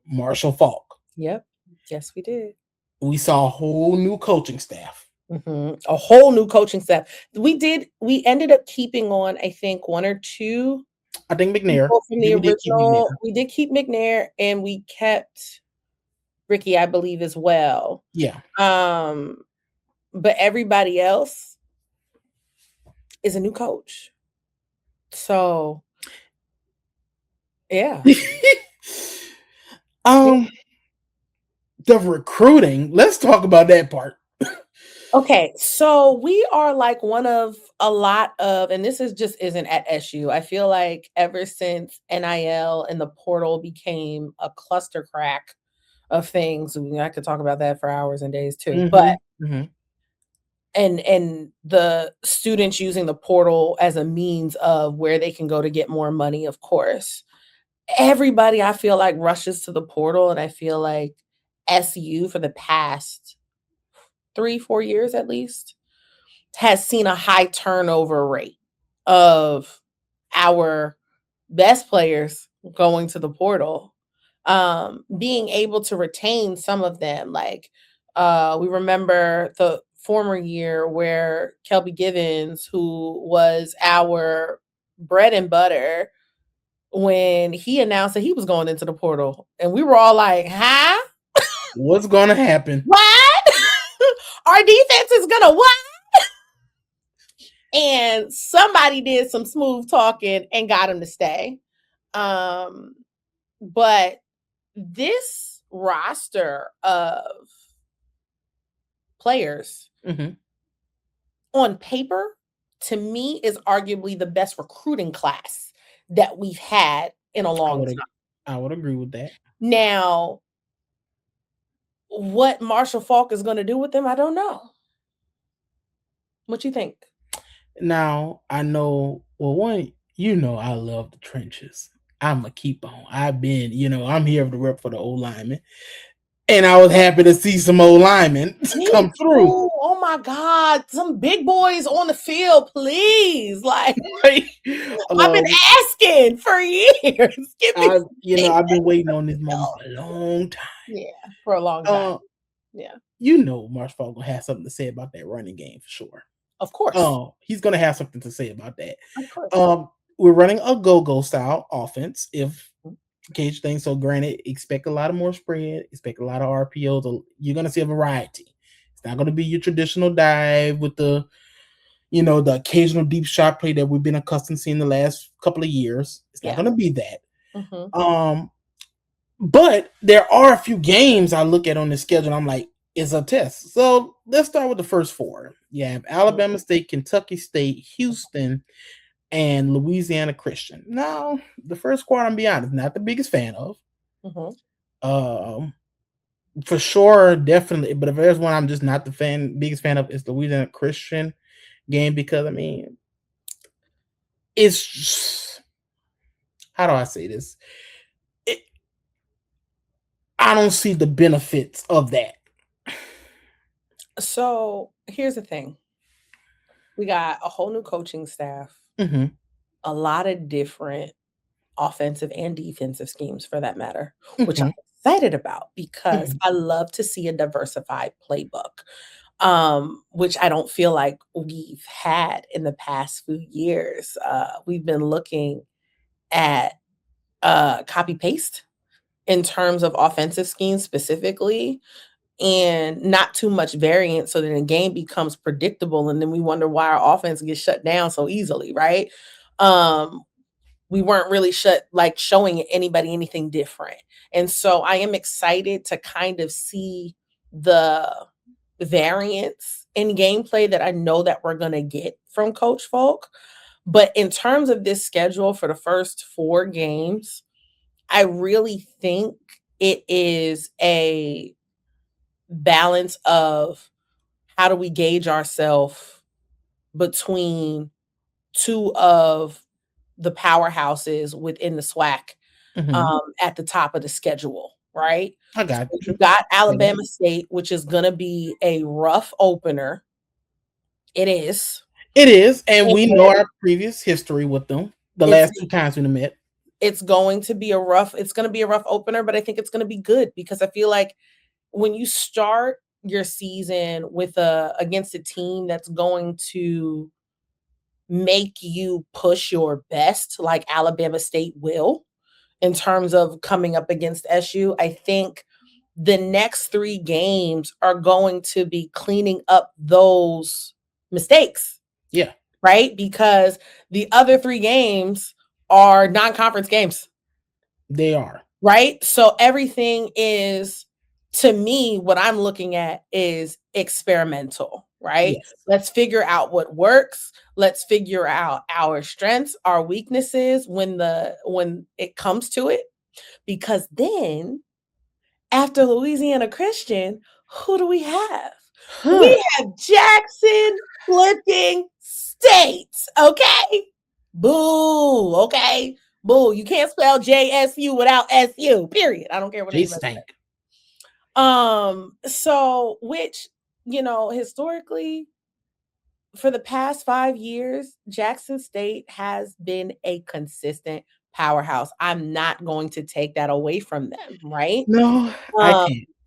Marshall Faulk. Yep. Yes, we did. We saw a whole new coaching staff. A whole new coaching staff. We ended up keeping on, I think, one or two. I think McNair. From the original. We did keep McNair and we kept Ricky, I believe, as well. Yeah. But everybody else is a new coach. So yeah. The recruiting, let's talk about that part. Okay, so we are like one of a lot of, and this isn't at SU. I feel like ever since NIL and the portal became a cluster crack of things, I could talk about that for hours and days too. But and the students using the portal as a means of where they can go to get more money, of course. Everybody, I feel like, rushes to the portal, and I feel like SU for the past 3-4 years at least has seen a high turnover rate of our best players going to the portal, being able to retain some of them. Like we remember the former year where Kelby Givens, who was our bread and butter, when he announced that he was going into the portal, and we were all like, huh? What's going to happen? What? Our defense is going to what? And somebody did some smooth talking and got him to stay. But this roster of players on paper, to me, is arguably the best recruiting class that we've had in a long time. I would agree with that. Now, what Marshall Faulk is going to do with them, I don't know. What you think? Now I know. Well, one, I love the trenches. I'm a keep on. I've been, I'm here to rep for the old linemen, and I was happy to see some old linemen come through. Oh my God, some big boys on the field, please! Like I've been asking for years. Give me I've been waiting on this moment for a long time. Yeah, for a long time. Yeah, Marshall Faulk will have something to say about that running game for sure. Of course. He's gonna have something to say about that. Of course. We're running a go-go style offense. If Cage thinks so, granted, expect a lot of more spread, expect a lot of RPOs. You're gonna see a variety. It's not gonna be your traditional dive with the occasional deep shot play that we've been accustomed to seeing the last couple of years. It's not gonna be that. Mm-hmm. But there are a few games I look at on the schedule and I'm like, it's a test. So let's start with the first four. You have Alabama State, Kentucky State, Houston, and Louisiana Christian. Now, the first quarter, I'm be honest, not the biggest fan of. For sure, definitely. But if there's one I'm just not the biggest fan of, is the Louisiana Christian game, because it's just, how do I say this? I don't see the benefits of that. So here's the thing. We got a whole new coaching staff, a lot of different offensive and defensive schemes for that matter, which I'm excited about because I love to see a diversified playbook, which I don't feel like we've had in the past few years. We've been looking at copy paste in terms of offensive schemes specifically, and not too much variance, so that the game becomes predictable, and then we wonder why our offense gets shut down so easily, right? We weren't really showing anybody anything different. And so I am excited to kind of see the variance in gameplay that I know that we're going to get from Coach Folk. But in terms of this schedule for the first 4 games, I really think it is a balance of how do we gauge ourselves between two of the powerhouses within the SWAC at the top of the schedule, right? I got you. You got Alabama State, which is going to be a rough opener. It is. And we know our previous history with them. The last 2 times we met. It's going to be a rough opener, but I think it's going to be good because I feel like when you start your season with against a team that's going to make you push your best, like Alabama State will, in terms of coming up against SU, I think the next 3 games are going to be cleaning up those mistakes. Yeah. Right? Because the other 3 games are non-conference games. They are. Right? So everything is, to me, what I'm looking at is experimental, right? Yes. Let's figure out what works. Let's figure out our strengths, our weaknesses when it comes to it. Because then after Louisiana Christian, who do we have? We have Jackson flipping State. Okay. Boo. Okay. Boo. You can't spell JSU without SU. Period. I don't care what anybody says. So which, historically, for the past 5 years, Jackson State has been a consistent powerhouse. I'm not going to take that away from them, right? No,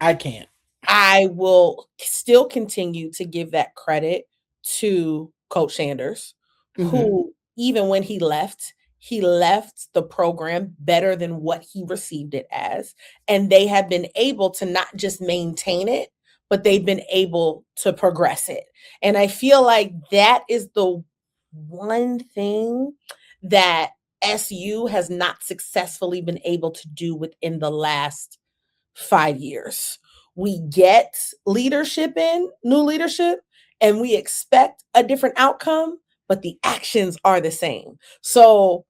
I can't. I will still continue to give that credit to Coach Sanders, who, even when he left the program better than what he received it as. And they have been able to not just maintain it, but they've been able to progress it. And I feel like that is the one thing that SU has not successfully been able to do within the last 5 years. We get new leadership, and we expect a different outcome, but the actions are the same. So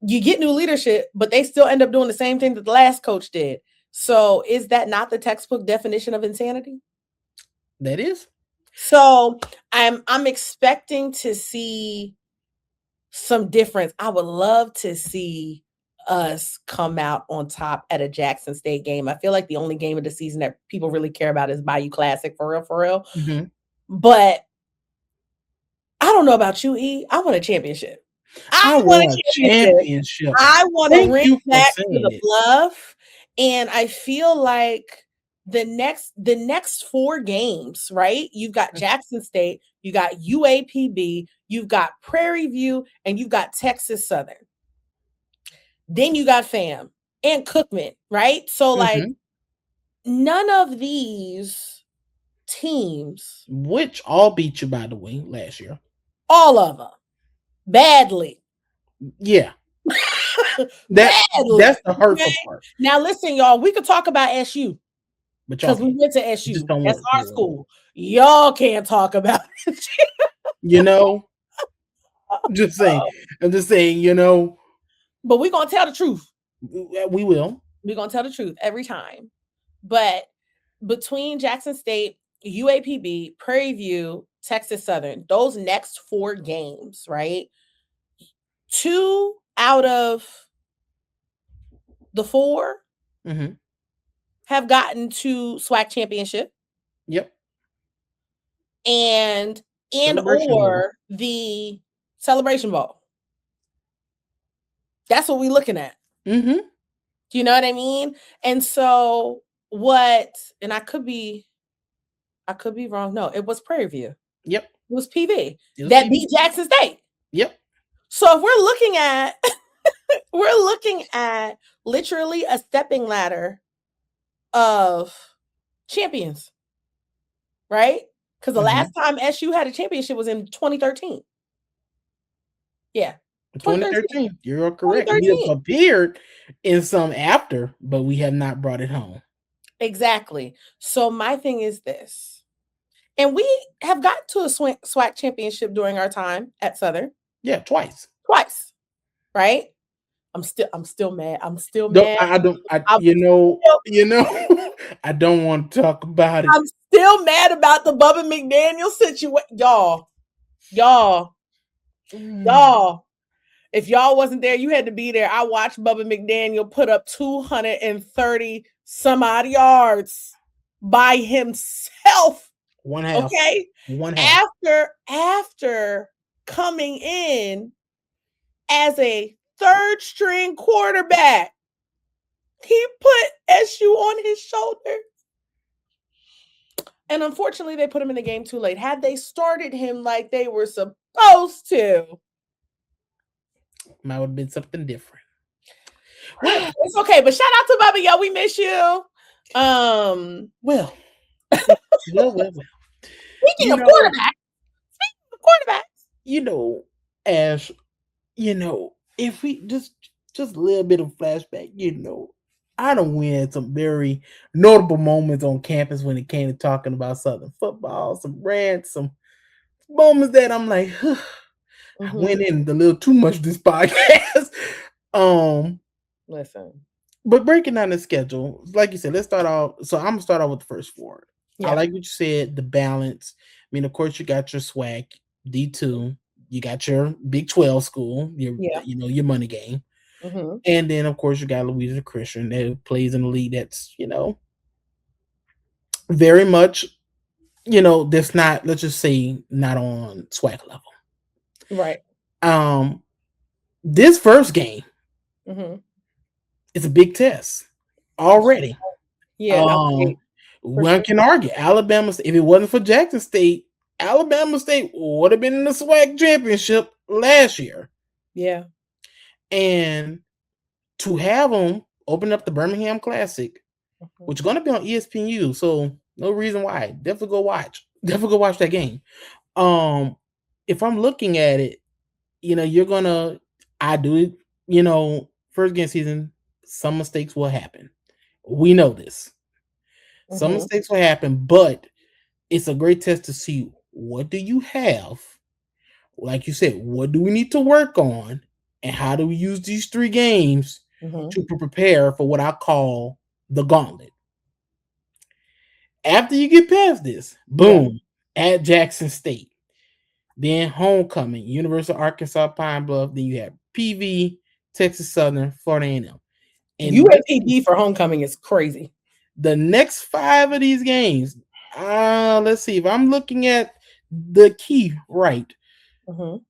you get new leadership, but they still end up doing the same thing that the last coach did. So is that not the textbook definition of insanity? That is. So I'm expecting to see some difference. I would love to see us come out on top at a Jackson State game. I feel like the only game of the season that people really care about is Bayou Classic, for real, for real. Mhm. But I don't know about you, E. I want a championship. I I want want a a championship. championship. I want to Thank ring you for back to saying the it. bluff. And I feel like the next 4 games, right? You've got Jackson State, you got UAPB, you've got Prairie View, and you've got Texas Southern. Then you got FAM and Cookman, right? So like Mhm. none of these teams, Which all beat you, by the way, last year. all of them, badly. Yeah. Badly. That's the hurtful Okay? part. Now listen, y'all, we could talk about SU But y'all because we can't. went to You SU. just don't That's work our here. school. Y'all can't talk about it. You know? Just saying. I'm just saying, you know, But we're gonna tell the truth. we will. We're gonna tell the truth every time. But between Jackson State, UAPB, Prairie View, Texas Southern, those next 4 games, right? 2 out of the 4 Mhm. have gotten to SWAC championship Yep. and Celebration Bowl. or the Celebration Bowl. That's what we're looking at. Mhm. Do you know what I mean? And so and I could be wrong. No, it was Prairie View. Yep. It was PV It was that PV. beat Jackson State. Yep. So if we're looking at literally a stepping ladder of champions, right? Because the last time SU had a championship was in 2013. Yeah. 2013. You're correct. We have 2013. appeared in some after, but we have not brought it home. Exactly. So my thing is this. And we have gotten to a SWAC championship during our time at Southern. Yeah, twice. Right? I'm still mad. I'm still Don't, mad. I don't. I'm You know. still- I don't want to talk about it. I'm still mad about the Bubba McDaniel situation. Y'all. If y'all wasn't there, you had to be there. I watched Bubba McDaniel put up 230 some odd yards by himself. One half. Okay. One half. After coming in as a 3rd string quarterback, he put SU on his shoulder. And unfortunately, they put him in the game too late. Had they started him like they were supposed to, Might have been something different. well, it's okay. But shout out to Bubba, yo, we miss you. Well. Speaking of quarterbacks, you know, Ash, you know, if we just a little bit of flashback, you know, I done win some very notable moments on campus when it came to talking about Southern football, some rants, some moments that I'm like, I went in a little too much this podcast. Listen. But breaking down the schedule, like you said, let's start off. So I'm gonna start off with the first 4. Yeah. I like what you said, the balance. I mean, of course, you got your SWAC, D2, you got your Big 12 school, your money game. And then, of course, you got Louisiana Christian that plays in the league that's, very much, that's not, let's just say, not on SWAC level. Right. This first game is a big test already. Yeah. One can argue Alabama. If it wasn't for Jackson State, Alabama State would have been in the SWAC championship last year. Yeah. And to have them open up the Birmingham Classic, which is going to be on ESPNU, so no reason why. Definitely go watch that game. If I'm looking at it, I do it, first game season, some mistakes will happen. We know this. Some mistakes will happen, but it's a great test to see what do you have. Like you said, what do we need to work on, and how do we use these 3 games to prepare for what I call the gauntlet. After you get past this, boom, at Jackson State. Then homecoming, University of Arkansas Pine Bluff. Then you have PV, Texas Southern, Florida A&M. And UAPB for homecoming is crazy. the next 5 of these games, let's see. If I'm looking at the key right,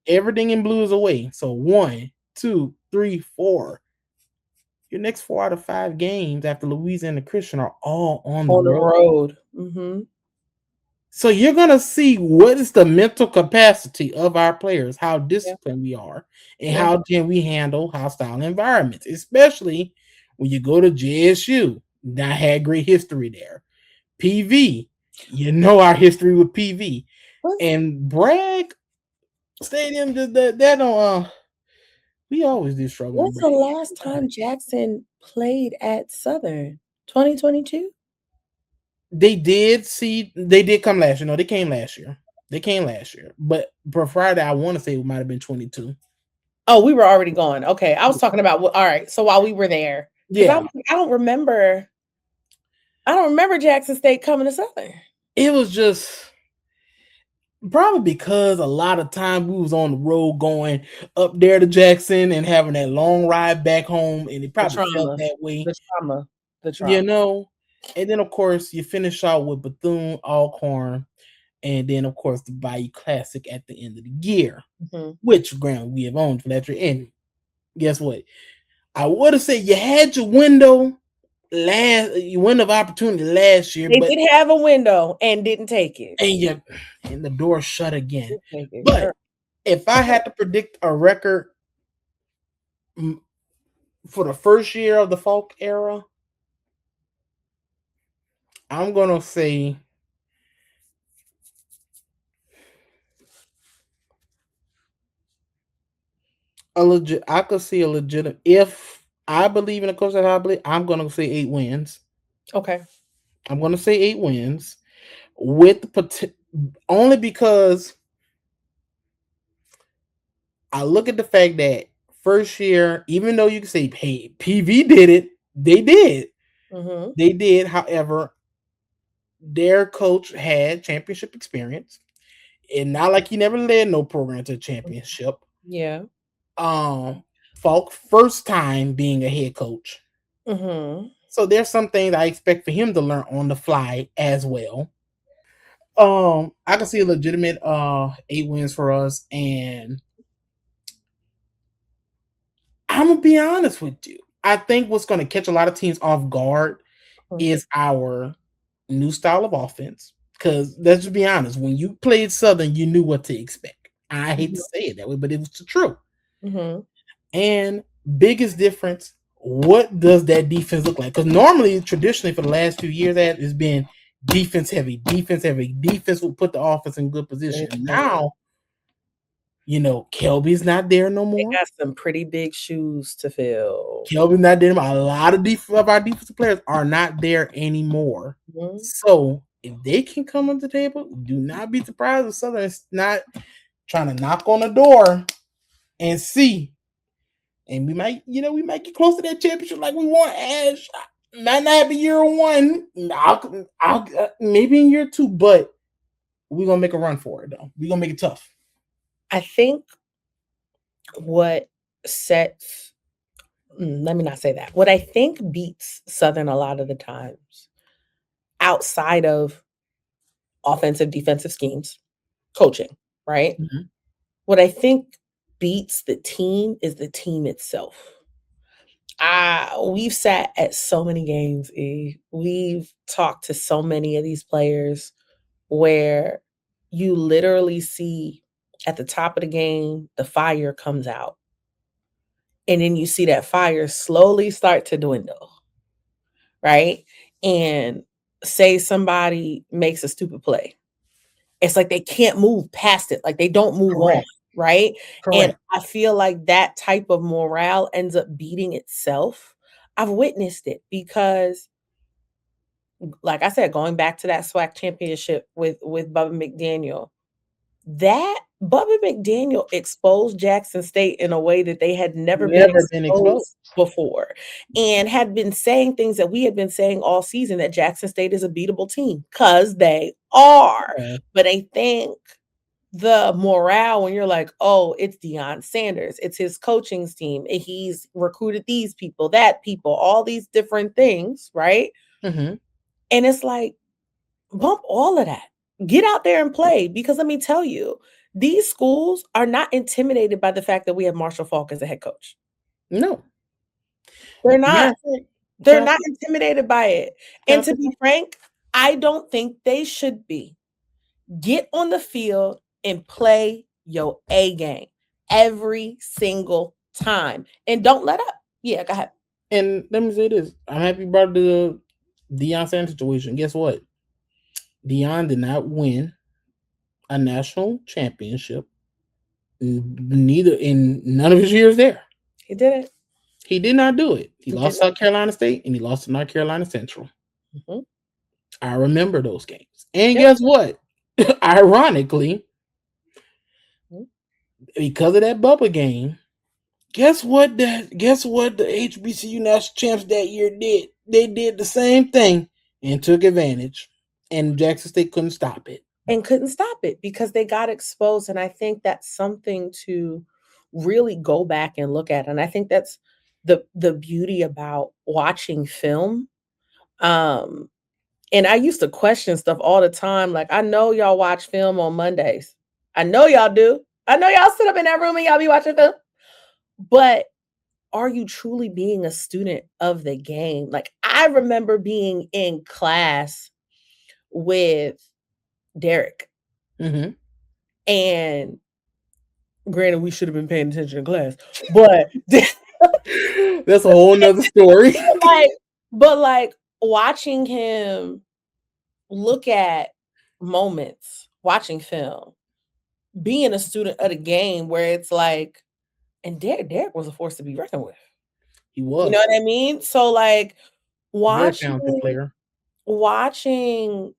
everything in blue is away. So 1, 2, 3, 4. Your next 4 out of 5 games after Louisiana Christian are all on the road. So you're going to see what is the mental capacity of our players, how disciplined we are, and how can we handle hostile environments, especially when you go to JSU. I had great history there. PV, you know our history with PV. And Bragg Stadium, that don't, we always do struggle. When's the last time Jackson played at Southern? 2022? They did come last year. No, they came last year. But prior to that, I want to say it might have been 22. Oh, we were already gone. Okay. I was talking about, all right. So while we were there, yeah, I don't remember Jackson State coming to Southern. It was just probably because a lot of time we was on the road going up there to Jackson and having that long ride back home, and it probably felt that way. The trauma. You know. And then, of course, you finish out with Bethune, Alcorn, and then, of course, the Bayou Classic at the end of the year, which ground we have owned for that year. And guess what? I would have said you had your window of opportunity last year. They did have a window and didn't take it. And the door shut again. But if I had to predict a record for the first year of the Falk era, I'm going to say I could see a legitimate, if I believe in a coach that I believe, I'm going to say 8 wins. Okay. I'm going to say 8 wins with only because I look at the fact that first year, even though you can say, hey, PV did it, they did. They did. However, their coach had championship experience, and not like he never led no program to a championship. Yeah. Falk first time being a head coach. So there's some things I expect for him to learn on the fly as well. I can see a legitimate 8 wins for us, and I'm gonna be honest with you. I think what's gonna catch a lot of teams off guard is our new style of offense. Because let's just be honest, when you played Southern, you knew what to expect. I hate to say it that way, but it was the truth. And biggest difference, what does that defense look like? Because normally, traditionally, for the last few years, that has been defense heavy. Defense will put the offense in good position. Now, Kelby's not there no more. They got some pretty big shoes to fill. Kelby's not there. A lot of our defensive players are not there anymore. So if they can come on the table, do not be surprised if Southern is not trying to knock on the door and see. And we might get close to that championship like we want. Ash might not be year 1. I'll maybe in year 2, but we're gonna make a run for it though. We're gonna make it tough. I think what sets let me not say that. What I think beats Southern a lot of the times, outside of offensive, defensive schemes, coaching, right? What I think beats the team is the team itself. We've sat at so many games, we've talked to so many of these players where you literally see at the top of the game, the fire comes out. And then you see that fire slowly start to dwindle, right? And say somebody makes a stupid play. It's like they can't move past it. Like they don't move on, right? And I feel like that type of morale ends up beating itself. I've witnessed it because, like I said, going back to that SWAC championship with Bubba McDaniel, that Bubba McDaniel exposed Jackson State in a way that they had never been Never been exposed. exposed before, and had been saying things that we had been saying all season, that Jackson State is a beatable team, because they are. Yeah. But I think the morale, when you're like, oh, it's Deion Sanders, it's his coaching team, and he's recruited these people, that people, all these different things, right? Mm-hmm. And it's like, bump all of that. Get out there and play, because let me tell you, these schools are not intimidated by the fact that we have Marshall Faulk as a head coach. No. They're not. Matter- They're not intimidated by it. And to Matter- be frank, I don't think they should be. Get on the field and play your A game every single time. And don't let up. Yeah, go ahead. And let me say this. I'm happy you brought the Deion Sanders situation. Guess what? Deion did not win a national championship. Neither in none of his years there. He did it. He did not do it. He lost did South Carolina State and he lost to North Carolina Central. Mhm. I remember those games. And Yep. guess what? Ironically, Mhm. because of that Bubba game, guess what the HBCU national champs that year did? They did the same thing and took advantage. And Jackson State couldn't stop it. And couldn't stop it because they got exposed. And I think that's something to really go back and look at. And I think that's the beauty about watching film. And I used to question stuff all the time. Like, I know y'all watch film on Mondays. I know y'all do. I know y'all sit up in that room and y'all be watching film. But are you truly being a student of the game? Like, I remember being in class with Derek. Mm-hmm. And granted, we should have been paying attention in class. But that's a whole nother story. But watching him look at moments, watching film, being a student of the game, where it's like, and Derek was a force to be reckoned with. He was. You know what I mean? So like Very talented player. watching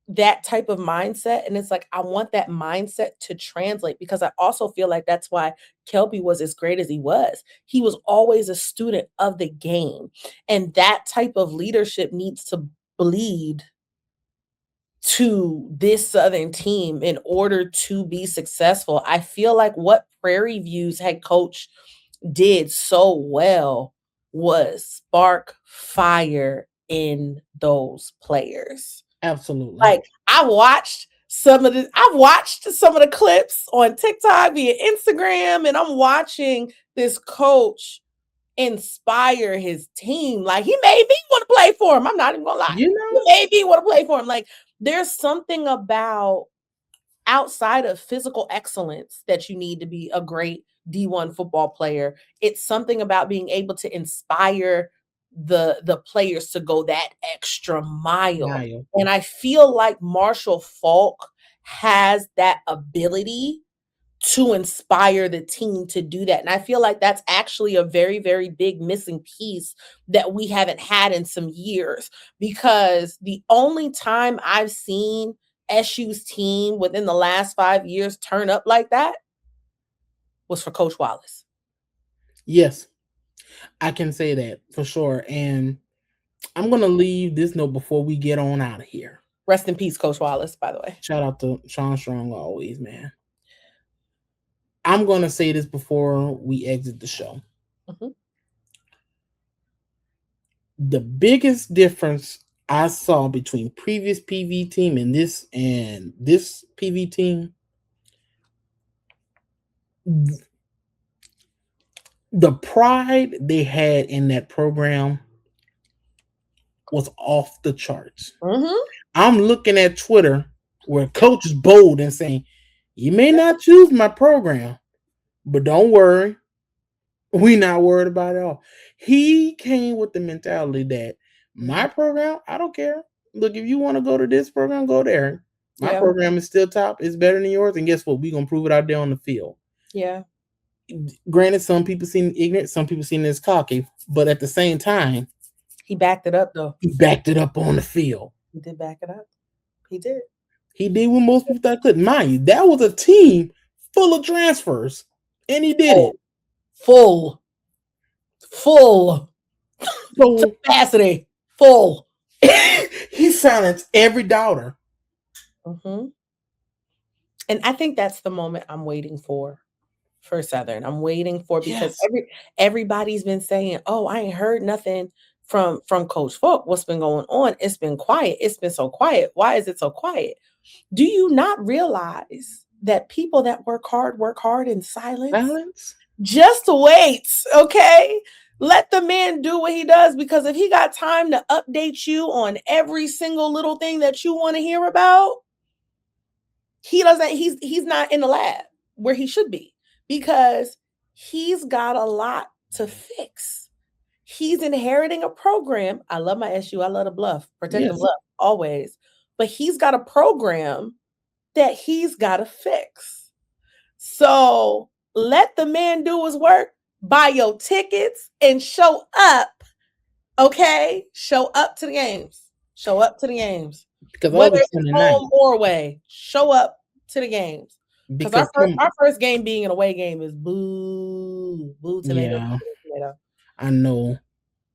that type of mindset, and it's like, I want that mindset to translate, because I also feel like that's why Kelby was as great as he was. He was always a student of the game, and that type of leadership needs to bleed to this Southern team in order to be successful. I feel like what Prairie View's head coach did so well was spark fire in those players. Absolutely. Like, I've watched some of the clips on TikTok via Instagram, and I'm watching this coach inspire his team. Like, he made me want to play for him. I'm not even gonna lie. You know, He made me want to play for him. Like, there's something about outside of physical excellence that you need to be a great D1 football player. It's something about being able to inspire the players to go that extra mile. And I feel like Marshall Faulk has that ability to inspire the team to do that. And I feel like that's actually a very, very big missing piece that we haven't had in some years, because the only time I've seen SU's team within the last 5 years turn up like that was for Coach Wallace. Yes, I can say that for sure. And I'm going to leave this note before we get on out of here. Rest in peace, Coach Wallace, by the way. Shout out to Sean Strong always, man. I'm going to say this before we exit the show. Mm-hmm. The biggest difference I saw between previous PV team and this PV team, the pride they had in that program was off the charts. Mm-hmm. I'm looking at Twitter where Coach is bold and saying, you may not choose my program, but don't worry. We're not worried about it all. He came with the mentality that my program, I don't care. Look, if you want to go to this program, go there. My program is still top. It's better than yours. And guess what? We're going to prove it out there on the field. Yeah. Granted, some people seem ignorant. Some people seem as cocky. But at the same time, he backed it up, though. He backed it up on the field. He did back it up. He did. He did what most people thought couldn't. Mind you, that was a team full of transfers, and he did it. Full So capacity. Full. he silenced every doubter. Mm-hmm. And I think that's the moment I'm waiting for Southern. I'm waiting for because everybody's been saying, "Oh, I ain't heard nothing from Coach Folk. What's been going on? It's been quiet. It's been so quiet. Why is it so quiet?" Do you not realize that people that work hard in silence? Just wait, okay? Let the man do what he does, because if he got time to update you on every single little thing that you want to hear about, he's not in the lab where he should be, because he's got a lot to fix. He's inheriting a program. I love my SU. I love the bluff. Protect the bluff always. But he's got a program that he's got to fix. So let the man do his work. Buy your tickets and show up. Okay? Show up to the games. Show up to the games. Because whether it's home or away, show up to the games. Because our first game being an away game is boo tomato. Yeah, tomato. I know.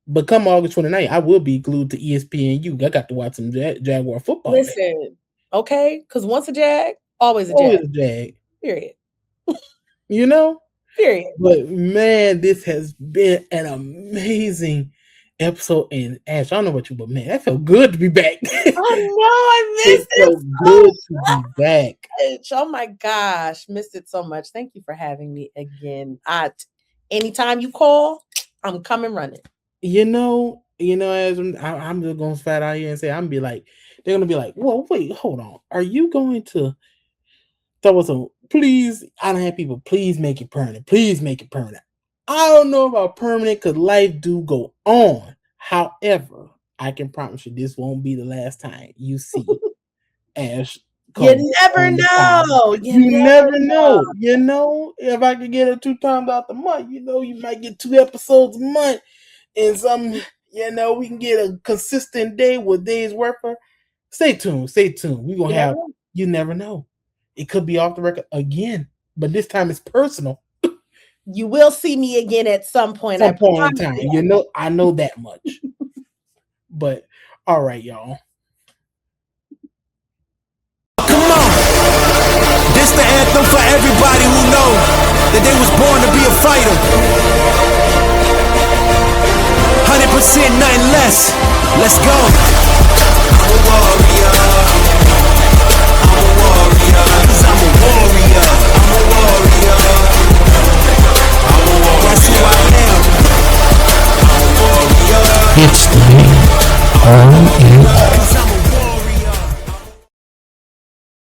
But come August 29th, I will be glued to ESPNU. I got to watch some Jaguar football. Listen, okay? Because once a Jag, always a Jag. Always a Jag. Period. You know? Period. But man, this has been an amazing episode. And Ash, I don't know about you, but man, that felt good to be back. I know, I missed it. Felt good to be back. Oh my gosh, missed it so much. Thank you for having me again. Anytime you call, I'm coming running. You know, as I'm just gonna fat out here and say, they're gonna be like, well, wait, hold on. Are you going to tell us please? I don't have people, please make it permanent. Please make it permanent. I don't know about permanent because life do go on. However, I can promise you this won't be the last time you see Ash. You never know. You never know. You know, if I could get it 2 times out the month, you might get 2 episodes a month. And we can get a consistent day with days worth of. Stay tuned. We're going to have, you never know. It could be off the record again, but this time it's personal. You will see me again at some point. In time. I know that much. But, all right, y'all. Come on. This the anthem for everybody who know that they was born to be a fighter. 100%, nothing less. Let's go. I'm a warrior.